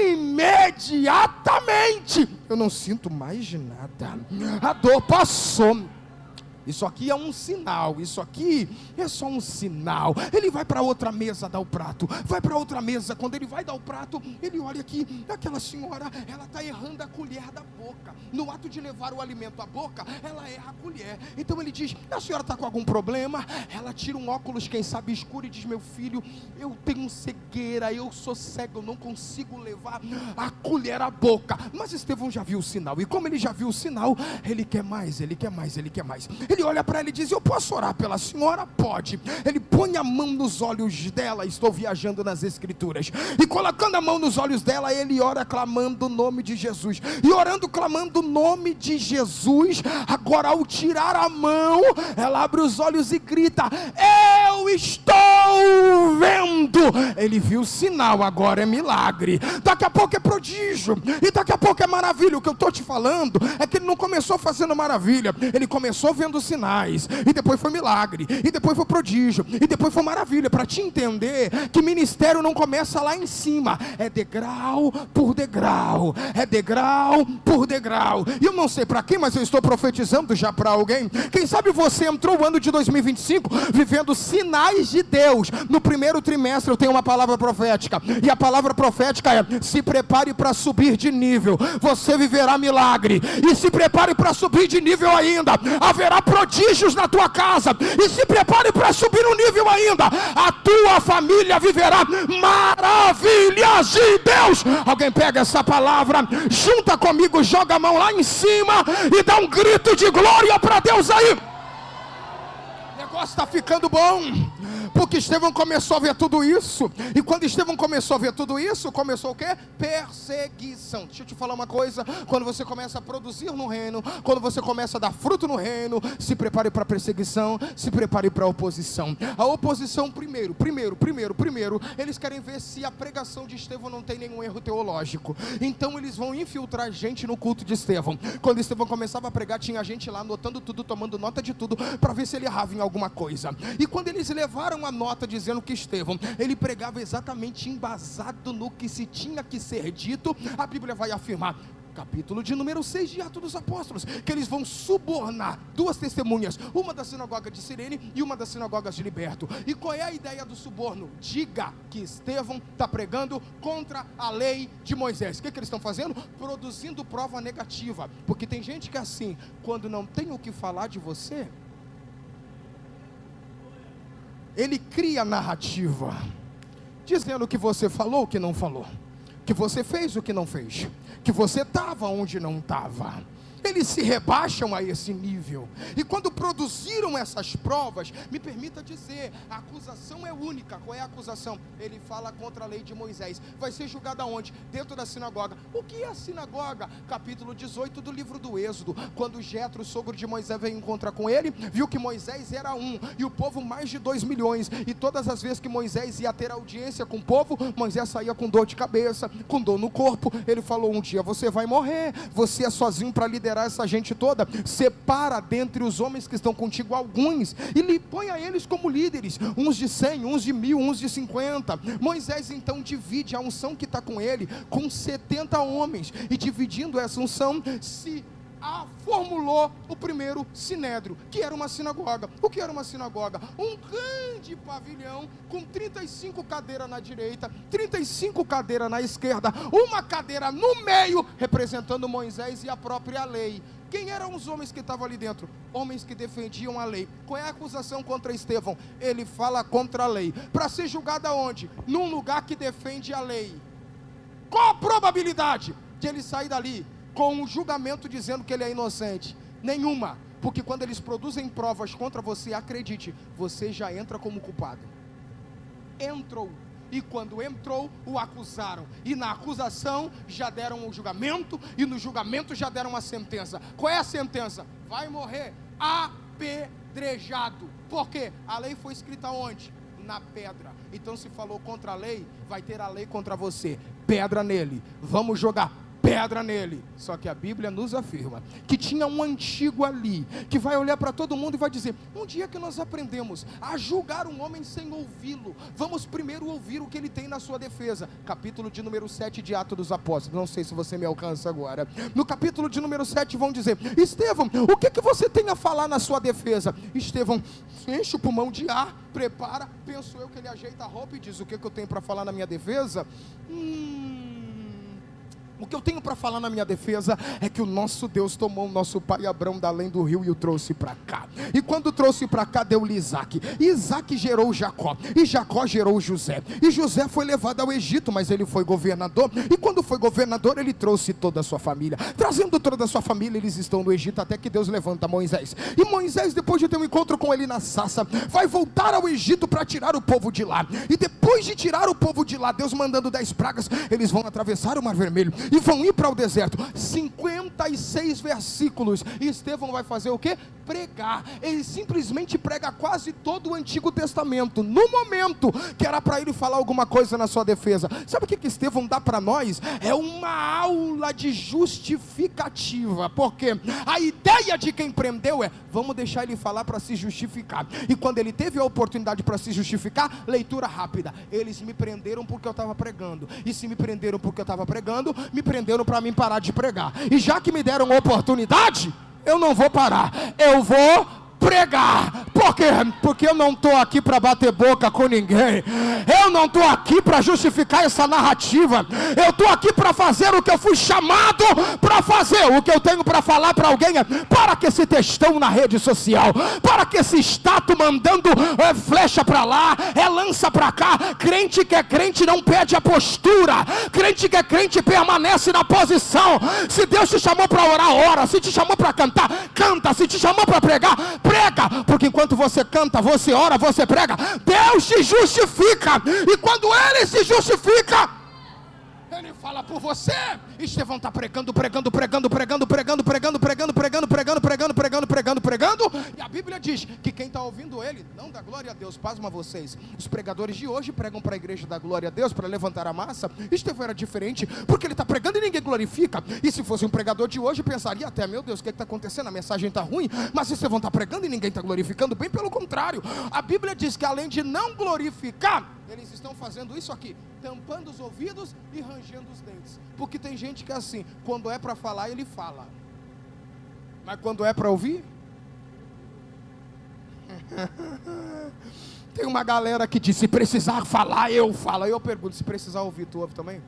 imediatamente eu não sinto mais nada. A dor passou. Isso aqui é um sinal, isso aqui é só um sinal. Ele vai para outra mesa dar o prato, vai para outra mesa. Quando ele vai dar o prato, ele olha aqui, aquela senhora, ela está errando a colher da boca. No ato de levar o alimento à boca, ela erra a colher. Então ele diz: a senhora está com algum problema? Ela tira um óculos, quem sabe escuro, e diz: meu filho, eu tenho cegueira, eu sou cego, eu não consigo levar a colher à boca. Mas Estevão já viu o sinal, e como ele já viu o sinal, ele quer mais, ele quer mais, ele quer mais. Ele olha para ela e diz: eu posso orar pela senhora? Pode. Ele põe a mão nos olhos dela. Estou viajando nas escrituras. E colocando a mão nos olhos dela, ele ora clamando o nome de Jesus. E orando, clamando o nome de Jesus, agora ao tirar a mão, ela abre os olhos e grita: eu estou vendo. Ele viu o sinal, agora é milagre. Daqui a pouco é prodígio. E daqui a pouco é maravilha. O que eu estou te falando é que ele não começou fazendo maravilha. Ele começou vendo sinais, e depois foi milagre, e depois foi prodígio, e depois foi maravilha. Para te entender que ministério não começa lá em cima, é degrau por degrau, é degrau por degrau. E eu não sei para quem, mas eu estou profetizando já para alguém. Quem sabe você entrou o ano de 2025 vivendo sinais de Deus. No primeiro trimestre eu tenho uma palavra palavra profética. E a palavra profética é: se prepare para subir de nível, você viverá milagre. E se prepare para subir de nível ainda, haverá prodígios na tua casa. E se prepare para subir um nível ainda, a tua família viverá maravilhas de Deus. Alguém pega essa palavra, junta comigo, joga a mão lá em cima e dá um grito de glória para Deus aí. O negócio está ficando bom, porque Estevão começou a ver tudo isso. E quando Estevão começou a ver tudo isso, começou o quê? Perseguição. Deixa eu te falar uma coisa: quando você começa a produzir no reino, quando você começa a dar fruto no reino, se prepare para a perseguição, se prepare para a oposição. A oposição, primeiro, eles querem ver se a pregação de Estevão não tem nenhum erro teológico. Então eles vão infiltrar gente no culto de Estevão. Quando Estevão começava a pregar, tinha gente lá anotando tudo, tomando nota de tudo, para ver se ele errava em alguma coisa. E quando eles levaram a nota dizendo que Estevão, ele pregava exatamente embasado no que se tinha que ser dito, a Bíblia vai afirmar, capítulo de número 6 de Atos dos Apóstolos, que eles vão subornar duas testemunhas, uma da sinagoga de Cirene e uma das sinagogas de Liberto. E qual é a ideia do suborno? Diga que Estevão está pregando contra a lei de Moisés. O que eles estão fazendo? Produzindo prova negativa, porque tem gente que é assim, quando não tem o que falar de você, ele cria narrativa, dizendo o que você falou, o que não falou, que você fez, o que não fez, que você estava onde não estava. Eles se rebaixam a esse nível. E quando produziram essas provas, me permita dizer, a acusação é única. Qual é a acusação? Ele fala contra a lei de Moisés. Vai ser julgado aonde? Dentro da sinagoga. O que é a sinagoga? Capítulo 18 do livro do Êxodo. Quando Jetro, o sogro de Moisés, veio encontrar com ele, viu que Moisés era um, e o povo mais de 2 milhões. E todas as vezes que Moisés ia ter audiência com o povo, Moisés saía com dor de cabeça, com dor no corpo. Ele falou: um dia você vai morrer, você é sozinho para liderar essa gente toda, separa dentre os homens que estão contigo alguns, e lhe põe a eles como líderes, uns de 100, uns de 1000, uns de 50. Moisés então divide a unção que está com ele, com 70 homens, e dividindo essa unção, formulou o primeiro sinédrio, que era uma sinagoga. O que era uma sinagoga? Um grande pavilhão com 35 cadeiras na direita, 35 cadeiras na esquerda, uma cadeira no meio, representando Moisés e a própria lei. Quem eram os homens que estavam ali dentro? Homens que defendiam a lei. Qual é a acusação contra Estevão? Ele fala contra a lei, para ser julgado aonde? Num lugar que defende a lei. Qual a probabilidade de ele sair dali com um julgamento dizendo que ele é inocente? Nenhuma, porque quando eles produzem provas contra você, acredite, você já entra como culpado. Entrou, e quando entrou, o acusaram, e na acusação já deram o julgamento, e no julgamento já deram uma sentença. Qual é a sentença? Vai morrer apedrejado. Por quê? A lei foi escrita onde? Na pedra. Então se falou contra a lei, vai ter a lei contra você. Pedra nele, vamos jogar pedra nele. Só que a Bíblia nos afirma que tinha um antigo ali, que vai olhar para todo mundo e vai dizer: um dia que nós aprendemos a julgar um homem sem ouvi-lo, vamos primeiro ouvir o que ele tem na sua defesa. Capítulo de número 7 de Atos dos Apóstolos. Não sei se você me alcança agora. No capítulo de número 7 vão dizer: Estevão, o que você tem a falar na sua defesa? Estevão enche o pulmão de ar, prepara, penso eu que ele ajeita a roupa e diz: o que eu tenho para falar na minha defesa? O que eu tenho para falar na minha defesa é que o nosso Deus tomou o nosso pai Abraão da além do rio e o trouxe para cá. E quando trouxe para cá, deu-lhe Isaac. E Isaac gerou Jacó. E Jacó gerou José. E José foi levado ao Egito, mas ele foi governador. E quando foi governador, ele trouxe toda a sua família. Trazendo toda a sua família, eles estão no Egito até que Deus levanta Moisés. E Moisés, depois de ter um encontro com ele na sarça, vai voltar ao Egito para tirar o povo de lá. E depois de tirar o povo de lá, Deus mandando 10 pragas, eles vão atravessar o Mar Vermelho e vão ir para o deserto. 56 versículos. E Estevão vai fazer o quê? Pregar. Ele simplesmente prega quase todo o Antigo Testamento, no momento que era para ele falar alguma coisa na sua defesa. Sabe o que Estevão dá para nós? É uma aula de justificativa, porque a ideia de quem prendeu é: vamos deixar ele falar para se justificar. E quando ele teve a oportunidade para se justificar, leitura rápida: eles me prenderam porque eu estava pregando, e se me prenderam porque eu estava pregando, me prenderam para mim parar de pregar, e já que me deram oportunidade, eu não vou parar, eu vou pregar. Por quê? Porque eu não estou aqui para bater boca com ninguém, eu não estou aqui para justificar essa narrativa. Eu estou aqui para fazer o que eu fui chamado para fazer. O que eu tenho para falar para alguém é: para que esse textão na rede social, para que esse status mandando flecha para lá, lança para cá. Crente que é crente não perde a postura. Crente que é crente permanece na posição. Se Deus te chamou para orar, ora. Se te chamou para cantar, canta. Se te chamou para pregar, prega. Porque enquanto você canta, você ora, você prega, Deus te justifica. E quando Ele se justifica, Ele fala por você. Estevão está pregando. E a Bíblia diz que quem está ouvindo ele não dá glória a Deus. Pasma vocês, os pregadores de hoje pregam para a igreja dar glória a Deus, para levantar a massa. Estevão era diferente, porque ele está pregando e ninguém glorifica. E se fosse um pregador de hoje, pensaria até: meu Deus, o que está acontecendo? A mensagem está ruim. Mas Estevão está pregando e ninguém está glorificando. Bem pelo contrário, a Bíblia diz que além de não glorificar, eles estão fazendo isso aqui, tampando os ouvidos e rangendo os dentes. Porque tem gente que é assim: quando é para falar, ele fala, mas quando é para ouvir, tem uma galera que diz: se precisar falar, eu falo. Aí eu pergunto: se precisar ouvir, tu ouve também?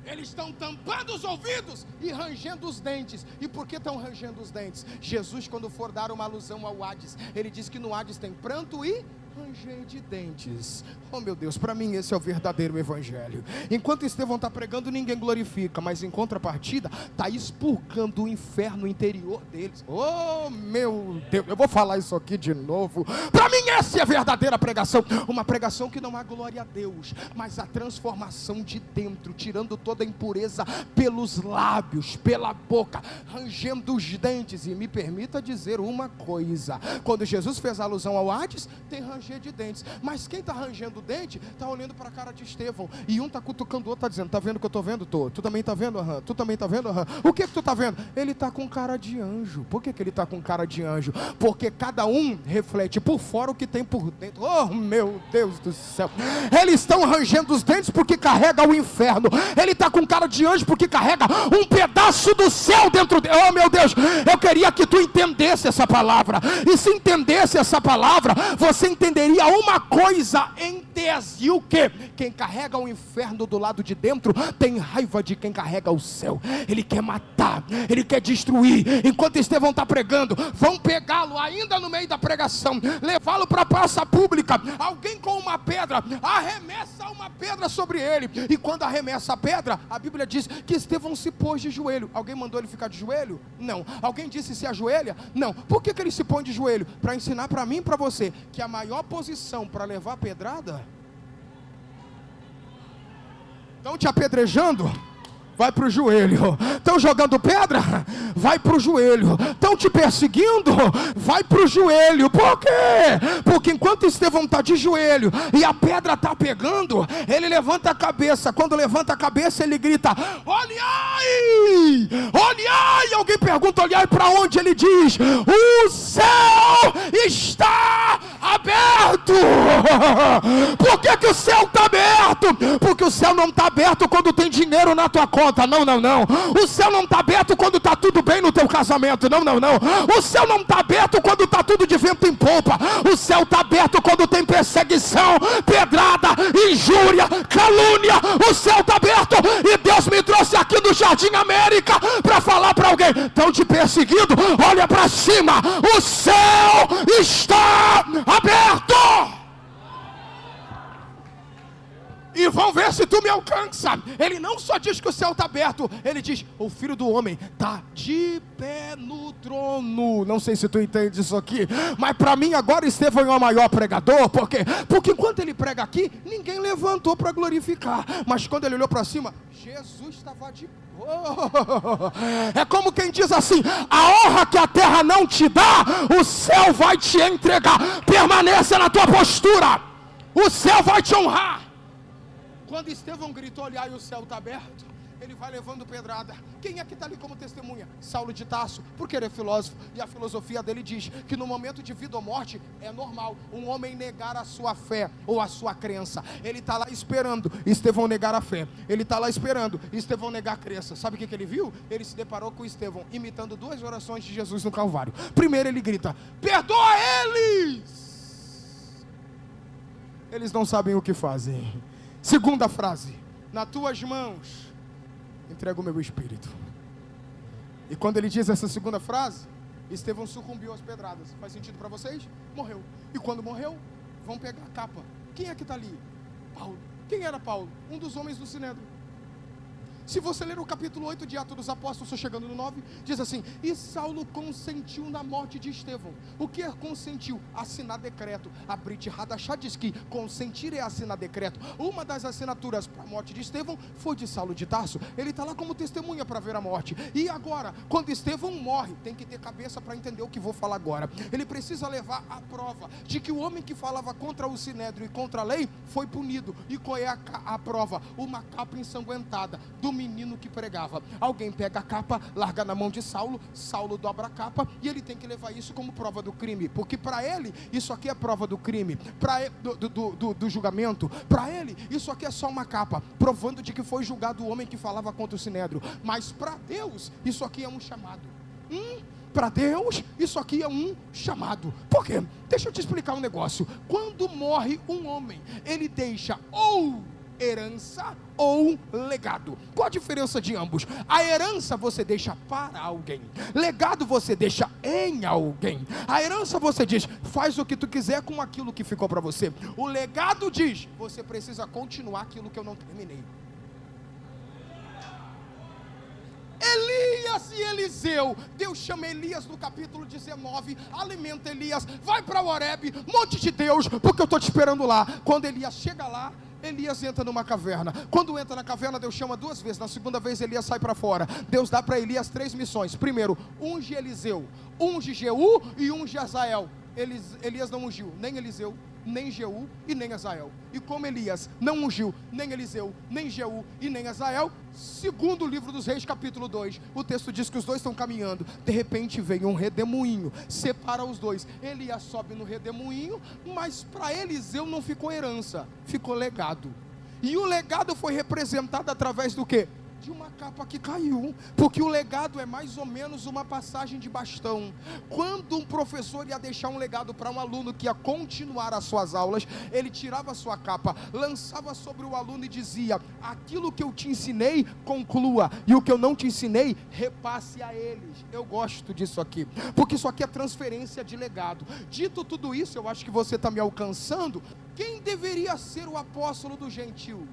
Eles estão tampando os ouvidos e rangendo os dentes. E por que estão rangendo os dentes? Jesus, quando for dar uma alusão ao Hades, ele diz que no Hades tem pranto e ranger de dentes. Oh meu Deus, para mim esse é o verdadeiro evangelho. Enquanto Estevão está pregando, ninguém glorifica, mas em contrapartida está expurgando o inferno interior deles. Oh meu Deus, eu vou falar isso aqui de novo. Para mim essa é a verdadeira pregação. Uma pregação que não há glória a Deus, mas a transformação de dentro, tirando toda a impureza pelos lábios, pela boca, rangendo os dentes. E me permita dizer uma coisa: quando Jesus fez alusão ao Hades, tem ranger de dentes, mas quem está rangendo o dente está olhando para a cara de Estevão, e um está cutucando o outro, está dizendo: está vendo o que eu estou vendo? Tô. Tu também está vendo? Aham. Tu também está vendo? Aham. O que tu está vendo? Ele está com cara de anjo. Por que ele está com cara de anjo? Porque cada um reflete por fora o que tem por dentro. Oh meu Deus do céu, eles estão rangendo os dentes porque carrega o inferno. Ele está com cara de anjo porque carrega um pedaço do céu dentro dele. Oh meu Deus, eu queria que tu entendesse essa palavra, e se entendesse essa palavra, você entenderia uma coisa em tese: o que? Quem carrega o inferno do lado de dentro tem raiva de quem carrega o céu. Ele quer matar, ele quer destruir. Enquanto Estevão está pregando, vão pegá-lo ainda no meio da pregação, levá-lo para a praça pública. Alguém com uma pedra arremessa uma pedra sobre ele, e quando arremessa a pedra, a Bíblia diz que Estevão se pôs de joelho. Alguém mandou ele ficar de joelho? Não. Alguém disse: se ajoelha? Não. Por que ele se põe de joelho? Para ensinar para mim e para você que a maior posição para levar a pedrada, estão te apedrejando, vai para o joelho. Estão jogando pedra, vai para o joelho. Estão te perseguindo, vai para o joelho. Por quê? Porque enquanto Estevão está de joelho e a pedra está pegando, ele levanta a cabeça. Quando levanta a cabeça, ele grita: olhai! Olhai! Alguém pergunta: olhai para onde? Ele diz: o céu está aberto. Por que o céu está aberto? Porque o céu não está aberto quando tem dinheiro na tua conta. Não. O céu não está aberto quando está tudo bem no teu casamento. Não. O céu não está aberto quando está tudo de vento em polpa. O céu está aberto quando tem perseguição, pedrada, injúria, calúnia. O céu está aberto, e Deus me trouxe aqui do Jardim América para falar para alguém: estão te perseguindo, olha para cima, o céu está aberto. E vão ver se tu me alcança. Ele não só diz que o céu está aberto, ele diz: o Filho do Homem está de pé no trono. Não sei se tu entende isso aqui, mas para mim agora Estevão é o maior pregador. Por quê? Porque enquanto ele prega aqui, ninguém levantou para glorificar, mas quando ele olhou para cima, Jesus estava de pé. É como quem diz assim: a honra que a terra não te dá, o céu vai te entregar. Permaneça na tua postura, o céu vai te honrar. Quando Estevão gritou: olhai, o céu está aberto, ele vai levando pedrada. Quem é que está ali como testemunha? Saulo de Tarso, porque ele é filósofo, e a filosofia dele diz que no momento de vida ou morte é normal um homem negar a sua fé ou a sua crença. Ele está lá esperando Estevão negar a fé, ele está lá esperando Estevão negar a crença. Sabe o que ele viu? Ele se deparou com Estevão imitando duas orações de Jesus no Calvário. Primeiro ele grita: perdoa eles, eles não sabem o que fazem. Segunda frase: nas tuas mãos entrego o meu espírito. E quando ele diz essa segunda frase, Estevão sucumbiu às pedradas. Faz sentido para vocês? Morreu. E quando morreu, vão pegar a capa. Quem é que está ali? Paulo. Quem era Paulo? Um dos homens do Sinédrio. Se você ler o capítulo 8 de Atos dos Apóstolos, estou chegando no 9, diz assim: e Saulo consentiu na morte de Estevão. O que é consentiu? Assinar decreto. A Brit Hadachá diz que consentir é assinar decreto. Uma das assinaturas para a morte de Estevão foi de Saulo de Tarso. Ele está lá como testemunha para ver a morte. E agora, quando Estevão morre, tem que ter cabeça para entender o que vou falar agora. Ele precisa levar a prova de que o homem que falava contra o Sinédrio e contra a lei foi punido. E qual é a prova? Uma capa ensanguentada do menino que pregava. Alguém pega a capa, larga na mão de Saulo, Saulo dobra a capa e ele tem que levar isso como prova do crime, porque para ele isso aqui é prova do crime, do julgamento. Para ele isso aqui é só uma capa, provando de que foi julgado o homem que falava contra o Sinédrio. Mas para Deus isso aqui é um chamado. Para Deus isso aqui é um chamado. Por quê? Deixa eu te explicar um negócio. Quando morre um homem, ele deixa ou herança ou legado. Qual a diferença de ambos? A herança você deixa para alguém, legado você deixa em alguém. A herança você diz: faz o que tu quiser com aquilo que ficou para você. O legado diz: você precisa continuar aquilo que eu não terminei. Elias e Eliseu, Deus chama Elias no capítulo 19, alimenta Elias, vai para Horebe, monte de Deus, porque eu estou te esperando lá. Quando Elias chega lá, Elias entra numa caverna. Quando entra na caverna, Deus chama duas vezes. Na segunda vez Elias sai para fora. Deus dá para Elias 3 missões. Primeiro, unge Eliseu, unge Jeú e unge Azael. Elias não ungiu nem Eliseu, nem Jeú e nem Azael. E como Elias não ungiu nem Eliseu, nem Jeú e nem Azael, segundo o livro dos Reis, capítulo 2, o texto diz que os dois estão caminhando. De repente veio um redemoinho, separa os dois. Elias sobe no redemoinho, mas para Eliseu não ficou herança, ficou legado. E o legado foi representado através do quê? De uma capa que caiu, porque o legado é mais ou menos uma passagem de bastão. Quando um professor ia deixar um legado para um aluno que ia continuar as suas aulas, ele tirava a sua capa, lançava sobre o aluno e dizia: aquilo que eu te ensinei, conclua, e o que eu não te ensinei, repasse a eles. Eu gosto disso aqui, porque isso aqui é transferência de legado. Dito tudo isso, eu acho que você está me alcançando. Quem deveria ser o apóstolo dos gentios?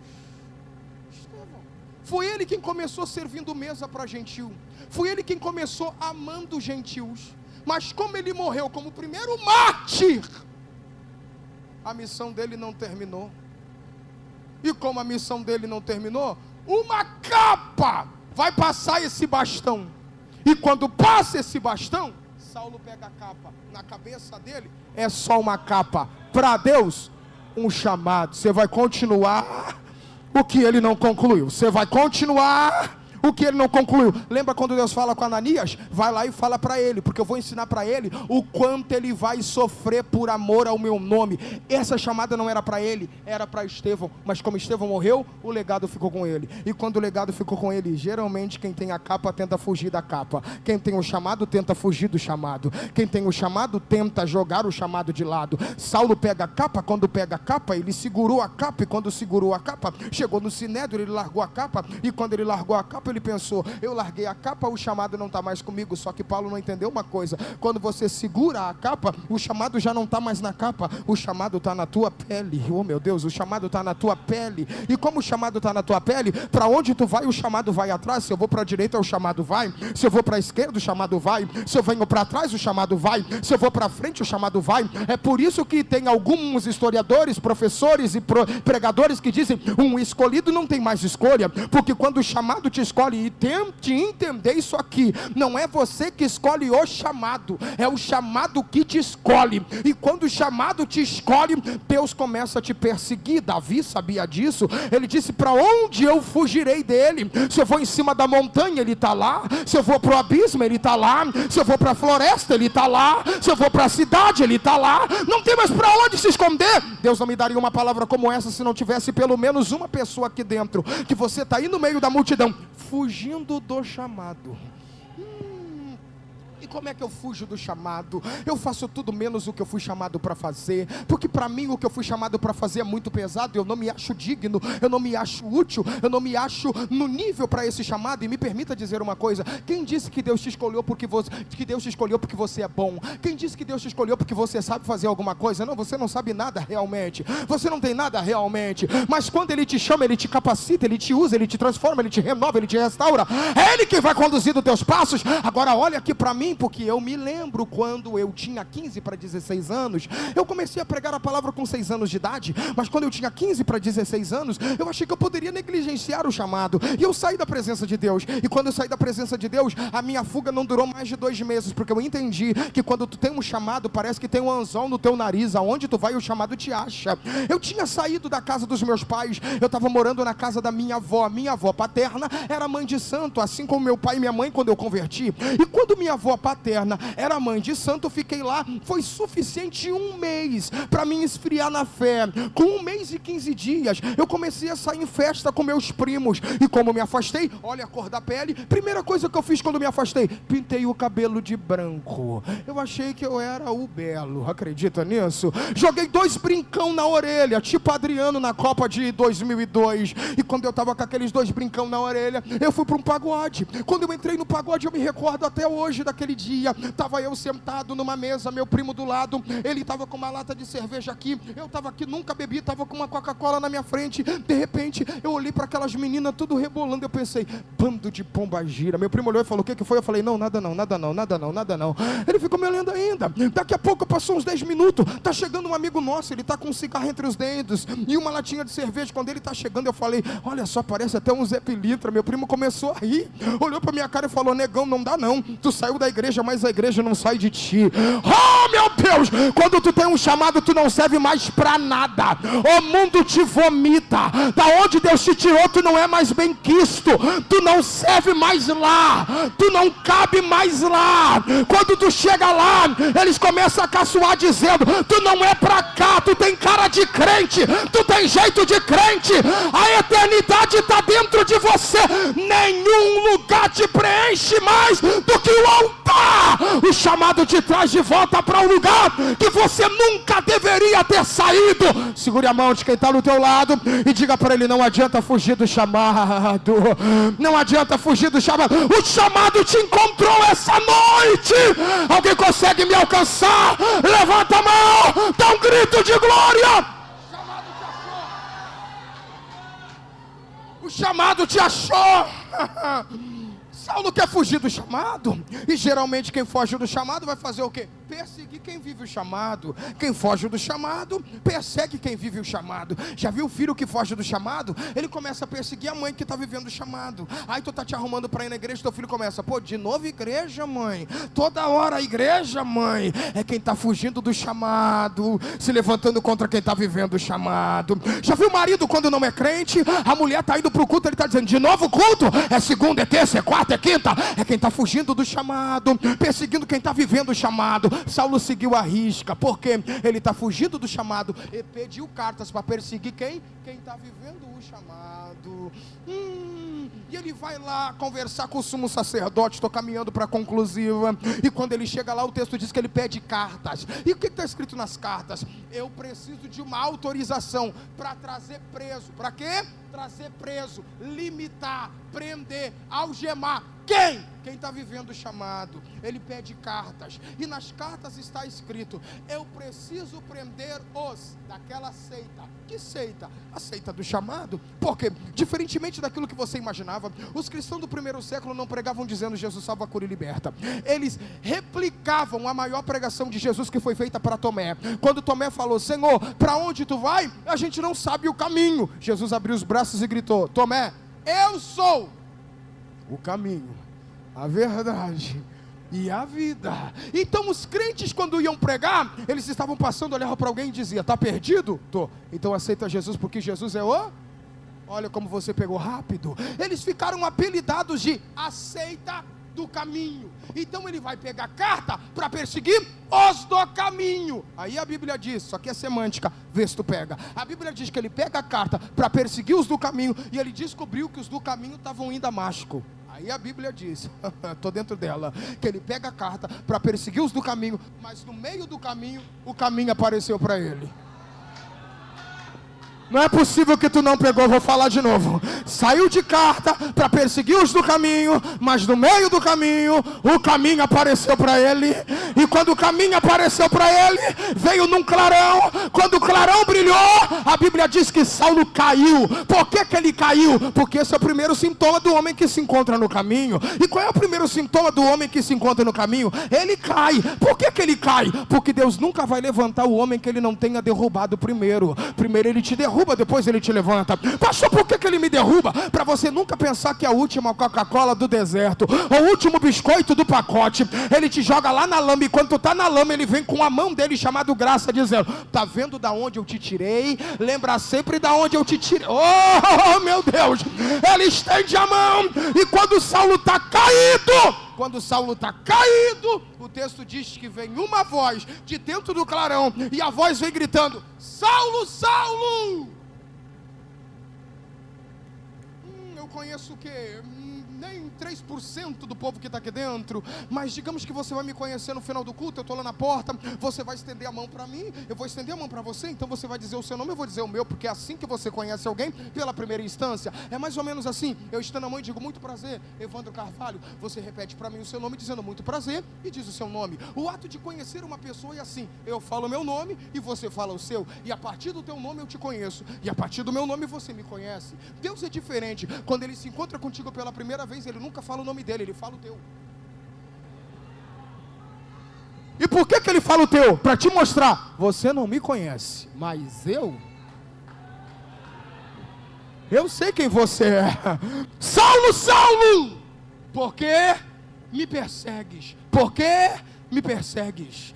Foi ele quem começou servindo mesa para gentil. Foi ele quem começou amando os gentios. Mas como ele morreu como o primeiro mártir, a missão dele não terminou. E como a missão dele não terminou, uma capa vai passar esse bastão. E quando passa esse bastão, Saulo pega a capa. Na cabeça dele é só uma capa. Para Deus, um chamado. Você vai continuar o que ele não concluiu. Você vai continuar o que ele não concluiu. Lembra quando Deus fala com Ananias? Vai lá e fala para ele, porque eu vou ensinar para ele o quanto ele vai sofrer por amor ao meu nome. Essa chamada não era para ele, era para Estevão. Mas como Estevão morreu, o legado ficou com ele. E quando o legado ficou com ele, geralmente quem tem a capa tenta fugir da capa. Quem tem o chamado tenta fugir do chamado. Quem tem o chamado tenta jogar o chamado de lado. Saulo pega a capa. Quando pega a capa, ele segurou a capa. E quando segurou a capa, chegou no Sinédrio, ele largou a capa. E quando ele largou a capa, ele pensou: eu larguei a capa, o chamado não está mais comigo. Só que Paulo não entendeu uma coisa: quando você segura a capa, o chamado já não está mais na capa, o chamado está na tua pele. Oh meu Deus, o chamado está na tua pele. E como o chamado está na tua pele, para onde tu vai, o chamado vai atrás. Se eu vou para a direita, o chamado vai. Se eu vou para a esquerda, o chamado vai. Se eu venho para trás, o chamado vai. Se eu vou para frente, o chamado vai. É por isso que tem alguns historiadores, professores e pregadores que dizem: um escolhido não tem mais escolha, porque quando o chamado te escolhe, escolhe. E tente entender isso aqui: não é você que escolhe o chamado, é o chamado que te escolhe. E quando o chamado te escolhe, Deus começa a te perseguir. Davi sabia disso. Ele disse: para onde eu fugirei dele? Se eu vou em cima da montanha, ele está lá. Se eu vou para o abismo, ele está lá. Se eu vou para a floresta, ele está lá. Se eu vou para a cidade, ele está lá. Não tem mais para onde se esconder. Deus não me daria uma palavra como essa se não tivesse pelo menos uma pessoa aqui dentro, que você está aí no meio da multidão, fugindo do chamado. E como é que eu fujo do chamado? Eu faço tudo menos o que eu fui chamado para fazer, porque para mim o que eu fui chamado para fazer é muito pesado. Eu não me acho digno, eu não me acho útil, eu não me acho no nível para esse chamado. E me permita dizer uma coisa: quem disse que Deus te escolheu porque você é bom? Quem disse que Deus te escolheu porque você sabe fazer alguma coisa? Não, você não sabe nada realmente, você não tem nada realmente, mas quando Ele te chama, Ele te capacita, Ele te usa, Ele te transforma, Ele te renova, Ele te restaura. É Ele que vai conduzir os teus passos. Agora olha aqui para mim, porque eu me lembro quando eu tinha 15 para 16 anos, eu comecei a pregar a palavra com 6 anos de idade, mas quando eu tinha 15 para 16 anos, eu achei que eu poderia negligenciar o chamado, e eu saí da presença de Deus. E quando eu saí da presença de Deus, a minha fuga não durou mais de 2 meses, porque eu entendi que quando tu tem um chamado, parece que tem um anzol no teu nariz, aonde tu vai o chamado te acha. Eu tinha saído da casa dos meus pais, eu estava morando na casa da minha avó paterna era mãe de santo, assim como meu pai e minha mãe quando eu converti. E quando minha avó paterna era mãe de santo, eu fiquei lá, foi suficiente 1 mês para me esfriar na fé. Com 1 mês e 15 dias, eu comecei a sair em festa com meus primos, e como me afastei, olha a cor da pele, primeira coisa que eu fiz quando me afastei, pintei o cabelo de branco. Eu achei que eu era o belo, acredita nisso? Joguei 2 brincão na orelha, tipo Adriano na Copa de 2002, e quando eu estava com aqueles 2 brincão na orelha, eu fui para um pagode. Quando eu entrei no pagode, eu me recordo até hoje daquele dia. Estava eu sentado numa mesa, meu primo do lado, ele estava com uma lata de cerveja aqui, eu estava aqui, nunca bebi, estava com uma Coca-Cola na minha frente. De repente, eu olhei para aquelas meninas tudo rebolando, eu pensei: bando de pomba gira. Meu primo olhou e falou: o que foi? Eu falei: não, nada não. Ele ficou me olhando ainda. Daqui a pouco, passou uns 10 minutos, tá chegando um amigo nosso, ele está com um cigarro entre os dedos e uma latinha de cerveja. Quando ele está chegando, eu falei: olha só, parece até um Zé Pilintra. Meu primo começou a rir, olhou para minha cara e falou: negão, não dá não, tu saiu da igreja, mas a igreja não sai de ti. Oh meu Deus, quando tu tem um chamado, tu não serve mais para nada, o mundo te vomita, da onde Deus te tirou, tu não é mais bem quisto, tu não serve mais lá, tu não cabe mais lá. Quando tu chega lá, eles começam a caçoar dizendo: tu não é para cá, tu tem cara de crente, tu tem jeito de crente, a eternidade está dentro de você, nenhum lugar te preenche mais do que o altar. O chamado te traz de volta para um lugar que você nunca deveria ter saído. Segure a mão de quem está no teu lado e diga para ele: não adianta fugir do chamado, não adianta fugir do chamado. O chamado te encontrou essa noite. Alguém consegue me alcançar? Levanta a mão, dá um grito de glória. O chamado te achou. Saulo quer fugir do chamado, e geralmente quem foge do chamado vai fazer o quê? Perseguir quem vive o chamado. Quem foge do chamado, persegue quem vive o chamado. Já viu o filho que foge do chamado? Ele começa a perseguir a mãe que está vivendo o chamado. Aí tu tá te arrumando para ir na igreja, teu filho começa: pô, de novo igreja, mãe? Toda hora igreja, mãe? É quem está fugindo do chamado, se levantando contra quem está vivendo o chamado. Já viu o marido quando não é crente? A mulher está indo para o culto, ele está dizendo: de novo culto? É segunda, é terça, é quarta, é quinta. É quem está fugindo do chamado, perseguindo quem está vivendo o chamado. Saulo seguiu a risca, porque ele está fugindo do chamado e pediu cartas para perseguir quem está vivendo o chamado. E ele vai lá conversar com o sumo sacerdote. Estou caminhando para a conclusiva. E quando ele chega lá, o texto diz que ele pede cartas. E o que está escrito nas cartas? Eu preciso de uma autorização para trazer preso. Para quê? Trazer preso, limitar, prender, algemar. Quem está vivendo o chamado. Ele pede cartas, e nas cartas está escrito: eu preciso prender os daquela seita. Que seita? A seita do chamado. Porque, diferentemente daquilo que você imaginava, os cristãos do primeiro século não pregavam dizendo: Jesus salva, cura e liberta. Eles replicavam a maior pregação de Jesus, que foi feita para Tomé. Quando Tomé falou: Senhor, para onde tu vai? A gente não sabe o caminho. Jesus abriu os braços e gritou: Tomé, eu sou o caminho, a verdade e a vida. Então os crentes, quando iam pregar, eles estavam passando, olhavam para alguém e diziam: está perdido? Tô. Então aceita Jesus, porque Jesus é o... Olha como você pegou rápido. Eles ficaram apelidados de aceita do caminho. Então ele vai pegar carta para perseguir os do caminho. Aí a Bíblia diz, isso aqui é semântica, vê se tu pega. A Bíblia diz que ele pega a carta para perseguir os do caminho, e ele descobriu que os do caminho estavam em Damasco. Aí a Bíblia diz, estou dentro dela, que ele pega a carta para perseguir os do caminho, mas no meio do caminho, o caminho apareceu para ele. Não é possível que tu não pegou, vou falar de novo. Saiu de carta para perseguir os do caminho, mas no meio do caminho, o caminho apareceu para ele. E quando o caminho apareceu para ele, veio num clarão. Quando o clarão brilhou, a Bíblia diz que Saulo caiu. Por que que ele caiu? Porque esse é o primeiro sintoma do homem que se encontra no caminho. E qual é o primeiro sintoma do homem que se encontra no caminho? Ele cai. Por que que ele cai? Porque Deus nunca vai levantar o homem que ele não tenha derrubado primeiro. Primeiro ele te derruba, depois ele te levanta. Pastor, por que que ele me derruba? Para você nunca pensar que é a última Coca-Cola do deserto, o último biscoito do pacote. Ele te joga lá na lama, e quando tu tá na lama, ele vem com a mão dele chamado graça, dizendo: tá vendo da onde eu te tirei? Lembra sempre da onde eu te tirei. Oh meu Deus, ele estende a mão. E quando Saulo está caído, o texto diz que vem uma voz de dentro do clarão, e a voz vem gritando: Saulo, Saulo! Eu conheço o quê? Nem 3% do povo que está aqui dentro, mas digamos que você vai me conhecer no final do culto. Eu estou lá na porta, você vai estender a mão para mim, eu vou estender a mão para você, então você vai dizer o seu nome, eu vou dizer o meu, porque é assim que você conhece alguém pela primeira instância. É mais ou menos assim. Eu estendo a mão e digo: muito prazer, Evandro Carvalho. Você repete para mim o seu nome dizendo muito prazer e diz o seu nome. O ato de conhecer uma pessoa é assim: eu falo o meu nome e você fala o seu, e a partir do teu nome eu te conheço, e a partir do meu nome você me conhece. Deus é diferente. Quando ele se encontra contigo pela primeira vez, ele nunca fala o nome dele, ele fala o teu. E por que que ele fala o teu? Para te mostrar: você não me conhece, mas eu sei quem você é. Saulo, Saulo, por que me persegues? Por que me persegues?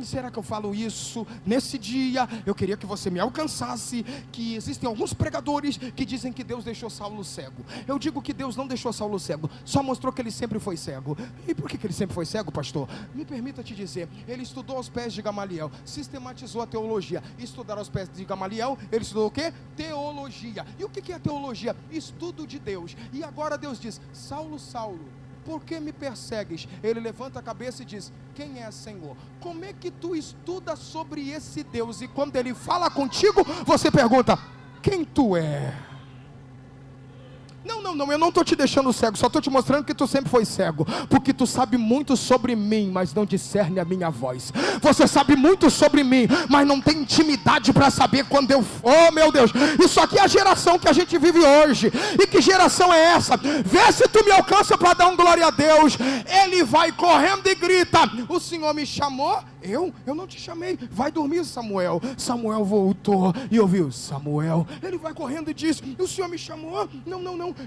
Será que eu falo isso nesse dia? Eu queria que você me alcançasse, que existem alguns pregadores que dizem que Deus deixou Saulo cego. Eu digo que Deus não deixou Saulo cego, só mostrou que ele sempre foi cego. E por que ele sempre foi cego, pastor? Me permita te dizer, ele estudou aos pés de Gamaliel, sistematizou a teologia. Estudar aos pés de Gamaliel, ele estudou o quê? Teologia. E o que é teologia? Estudo de Deus. E agora Deus diz: Saulo, Saulo, por que me persegues? Ele levanta a cabeça e diz: quem é Senhor? Como é que tu estudas sobre esse Deus, e quando ele fala contigo, você pergunta: quem tu é? Não, eu não estou te deixando cego, só estou te mostrando que tu sempre foi cego, porque tu sabe muito sobre mim, mas não discerne a minha voz. Você sabe muito sobre mim, mas não tem intimidade para saber quando eu... Oh meu Deus, isso aqui é a geração que a gente vive hoje. E que geração é essa? Vê se tu me alcança para dar um glória a Deus. Ele vai correndo e grita: o Senhor me chamou? Eu não te chamei, vai dormir, Samuel. Samuel voltou e ouviu: Samuel. Ele vai correndo e diz: o Senhor me chamou? Não,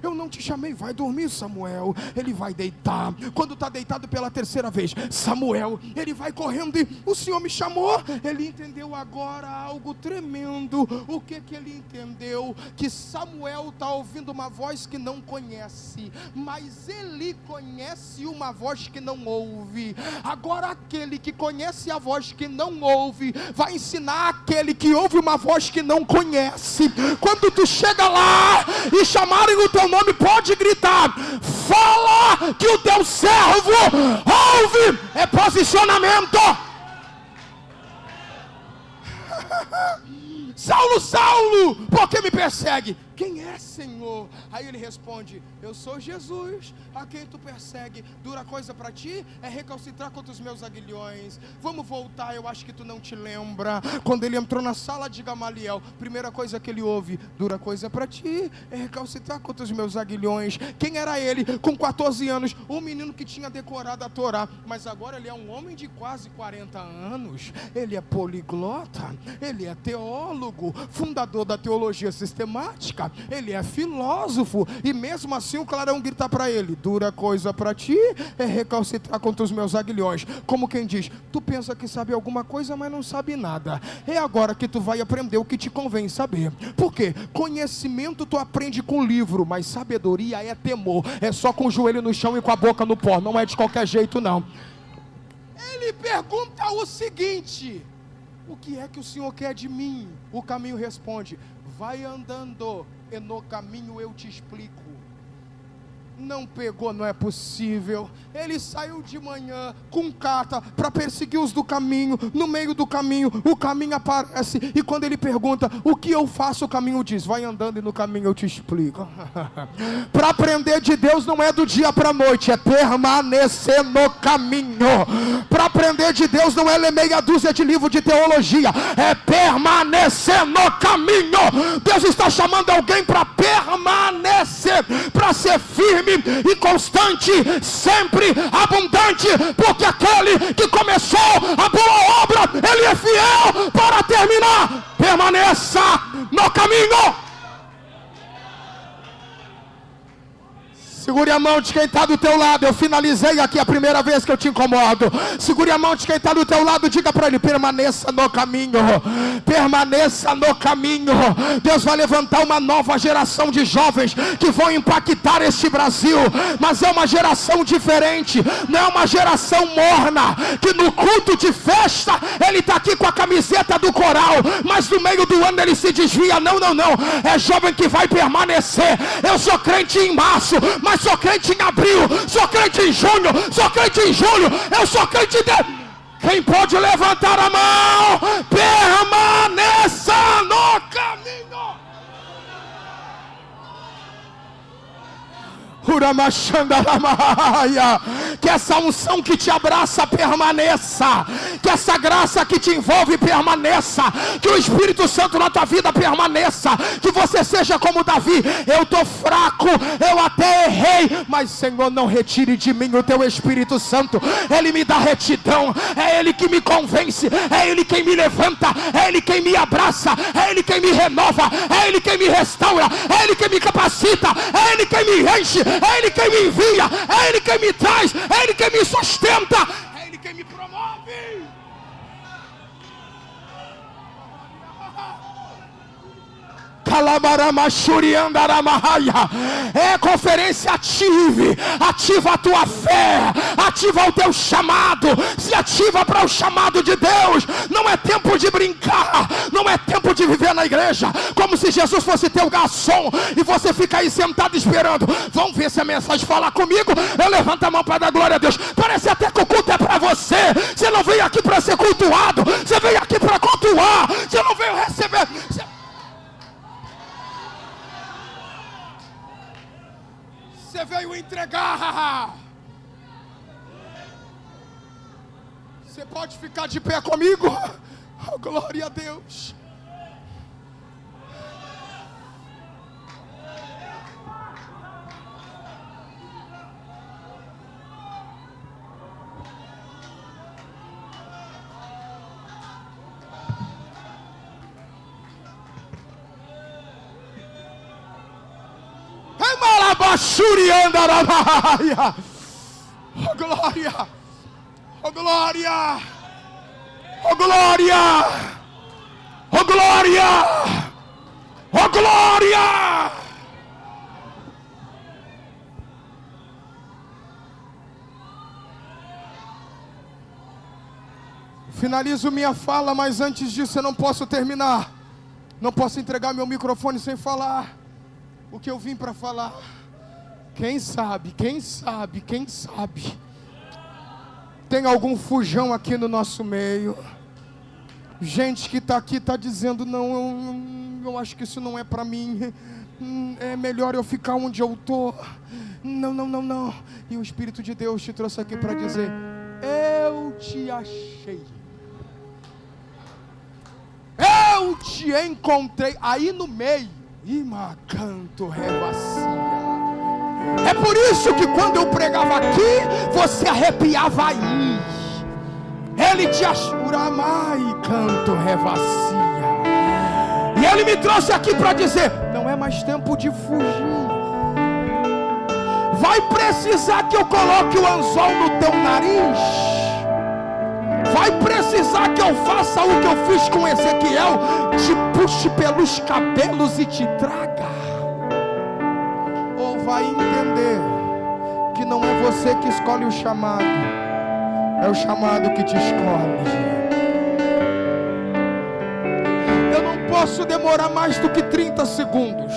eu não te chamei, vai dormir, Samuel. Ele vai deitar. Quando está deitado pela terceira vez: Samuel. Ele vai correndo e: o Senhor me chamou? Ele entendeu agora algo tremendo. O que ele entendeu? Que Samuel está ouvindo uma voz que não conhece, mas ele conhece uma voz que não ouve. Agora aquele que conhece a voz que não ouve vai ensinar aquele que ouve uma voz que não conhece. Quando tu chega lá e chamarem o teu nome, pode gritar: fala que o teu servo ouve. É posicionamento. Saulo, Saulo, por que me persegue? Quem é, Senhor? Aí ele responde: eu sou Jesus, a quem tu persegue. Dura coisa para ti é recalcitrar contra os meus aguilhões. Vamos voltar, eu acho que tu não te lembra. Quando ele entrou na sala de Gamaliel, primeira coisa que ele ouve: dura coisa para ti é recalcitrar contra os meus aguilhões. Quem era ele? Com 14 anos, um menino que tinha decorado a Torá, mas agora ele é um homem de quase 40 anos. Ele é poliglota, ele é teólogo, fundador da teologia sistemática. ele é filósofo, e mesmo assim o clarão grita para ele: dura coisa para ti é recalcitrar contra os meus aguilhões. Como quem diz: tu pensa que sabe alguma coisa, mas não sabe nada. É agora que tu vai aprender o que te convém saber. Por quê? Conhecimento tu aprende com livro, mas sabedoria é temor. É só com o joelho no chão e com a boca no pó, não é de qualquer jeito não. Ele pergunta o seguinte: o que é que o Senhor quer de mim? O caminho responde: vai andando e no caminho eu te explico. Não pegou, não é possível. Ele saiu de manhã com carta para perseguir os do caminho. No meio do caminho, o caminho aparece, e quando ele pergunta: o que eu faço? O caminho diz: vai andando e no caminho eu te explico. Para aprender de Deus não é do dia para a noite, é permanecer no caminho. Para aprender de Deus não é ler meia dúzia de livros de teologia, é permanecer no caminho. Deus está chamando alguém para permanecer, para ser firme e constante, sempre abundante, porque aquele que começou a boa obra, ele é fiel para terminar. Permaneça no caminho. Segure a mão de quem está do teu lado. Eu finalizei aqui a primeira vez que eu te incomodo. Segure a mão de quem está do teu lado. Diga para ele: permaneça no caminho. Permaneça no caminho. Deus vai levantar uma nova geração de jovens que vão impactar este Brasil. Mas é uma geração diferente. Não é uma geração morna, que no culto de festa ele está aqui com a camiseta do coral, mas no meio do ano ele se desvia. Não, não, não. É jovem que vai permanecer. Eu sou crente em março, mas sou crente em abril, sou crente em junho, sou crente em julho, eu sou crente de... Quem pode levantar a mão? Permaneça no caminho. Que essa unção que te abraça permaneça, que essa graça que te envolve permaneça, que o Espírito Santo na tua vida permaneça, que você seja como Davi: eu estou fraco, eu até errei, mas Senhor, não retire de mim o teu Espírito Santo. Ele me dá retidão, é Ele que me convence, é Ele quem me levanta, é Ele quem me abraça, é Ele quem me renova, é Ele quem me restaura, é Ele quem me capacita, é Ele quem me enche, é Ele quem me envia, é Ele quem me traz, é Ele quem me sustenta, é Ele quem me promove. É conferência, ativa a tua fé, ativa o teu chamado, se ativa para o chamado de Deus. Não é tempo de brincar, não é tempo de viver na igreja como se Jesus fosse teu garçom e você fica aí sentado esperando. Vamos ver se a mensagem fala comigo. Eu levanto a mão para dar glória a Deus. Parece até que o culto é para você. Você não veio aqui para ser cultuado, você veio aqui para cultuar, você não veio receber. Você veio entregar. Você pode ficar de pé comigo? Oh, glória a Deus. Oh glória, oh glória, oh glória, oh glória, oh glória. Finalizo minha fala, mas antes disso eu não posso terminar. Não posso entregar meu microfone sem falar o que eu vim para falar. Quem sabe, tem algum fujão aqui no nosso meio. Gente que está aqui, está dizendo: não, eu acho que isso não é para mim. É melhor eu ficar onde eu estou. Não. E o Espírito de Deus te trouxe aqui para dizer: eu te achei. Eu te encontrei aí no meio. Imacanto revacia. É por isso que quando eu pregava aqui, você arrepiava aí. Ele te achou. Uramai canto revacia. E Ele me trouxe aqui para dizer: não é mais tempo de fugir. Vai precisar que eu coloque o anzol no teu nariz. Vai precisar que eu faça o que eu fiz com Ezequiel, te puxe pelos cabelos e te traga. Ou vai entender que não é você que escolhe o chamado, é o chamado que te escolhe. Eu não posso demorar mais do que 30 segundos.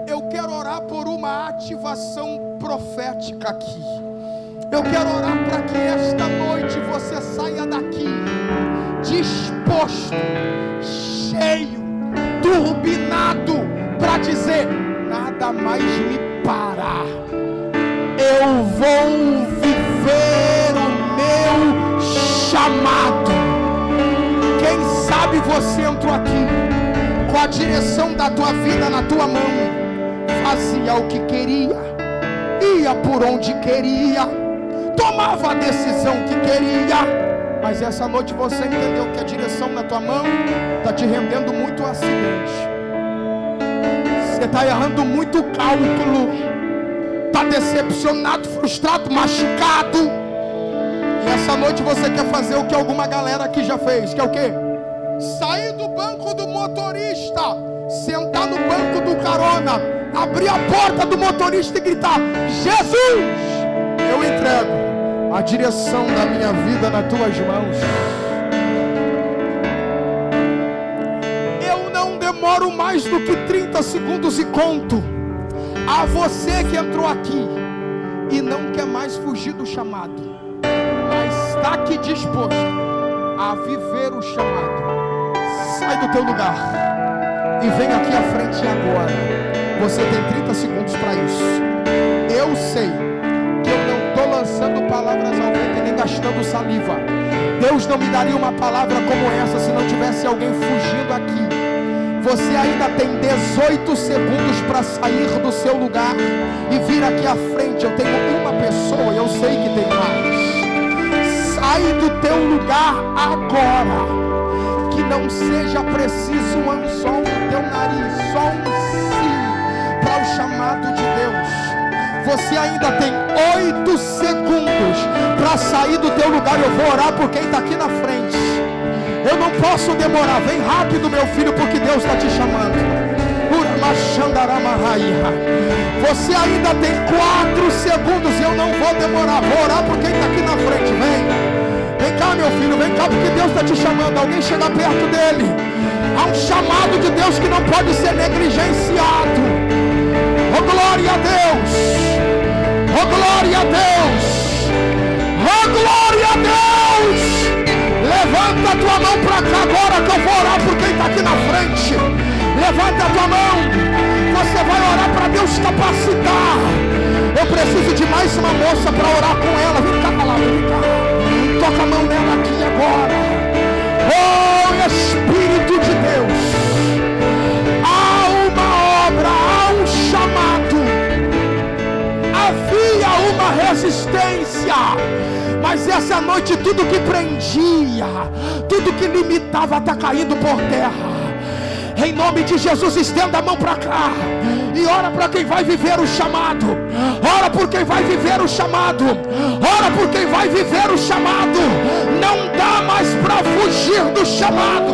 Eu quero orar por uma ativação profética aqui. Eu quero orar para que esta noite você saia daqui disposto, cheio, turbinado, para dizer: nada mais me para. Eu vou viver o meu chamado. Quem sabe você entrou aqui com a direção da tua vida na tua mão, fazia o que queria, ia por onde queria, tomava a decisão que queria, mas essa noite você entendeu que a direção na tua mão está te rendendo muito acidente. Você está errando muito cálculo, está decepcionado, frustrado, machucado. E essa noite você quer fazer o que alguma galera aqui já fez, que é o quê? Sair do banco do motorista, sentar no banco do carona, abrir a porta do motorista e gritar: Jesus, eu entrego a direção da minha vida nas tuas mãos. Eu não demoro mais do que 30 segundos e conto a você que entrou aqui e não quer mais fugir do chamado, mas está aqui disposto a viver o chamado. Sai do teu lugar e vem aqui à frente agora. Você tem 30 segundos para isso. Eu sei que eu não estou lançando palavras ao vento e nem gastando saliva. Deus não me daria uma palavra como essa se não tivesse alguém fugindo aqui. Você ainda tem 18 segundos para sair do seu lugar e vir aqui à frente. Eu tenho uma pessoa, eu sei que tem mais. Sai do teu lugar agora. Que não seja preciso um anzol no teu nariz, só um sim para o chamado de Deus. Você ainda tem 8 segundos para sair do teu lugar. Eu vou orar por quem está aqui na frente. Eu não posso demorar. Vem rápido, meu filho, porque Deus está te chamando. Você ainda tem 4 segundos. Eu não vou demorar. Vou orar por quem está aqui na frente. Vem cá, meu filho, vem cá, porque Deus está te chamando. Alguém chega perto dele. Há um chamado de Deus que não pode ser negligenciado. Oh, glória a Deus! Oh, glória a Deus! Oh, glória a Deus! Levanta a tua mão para cá agora, que eu vou orar por quem está aqui na frente. Levanta a tua mão. Você vai orar para Deus capacitar. Eu preciso de mais uma moça para orar com ela. Vem cá, palavra, vem cá. Toca a mão nela aqui agora. Oh, Espírito de Deus, há uma obra, há um chamado. Havia uma resistência, mas essa noite tudo que prendia, tudo que limitava está caindo por terra. Em nome de Jesus, estenda a mão para cá e ora para quem vai viver o chamado. Ora por quem vai viver o chamado. Ora por quem vai viver o chamado. Não dá mais para fugir do chamado.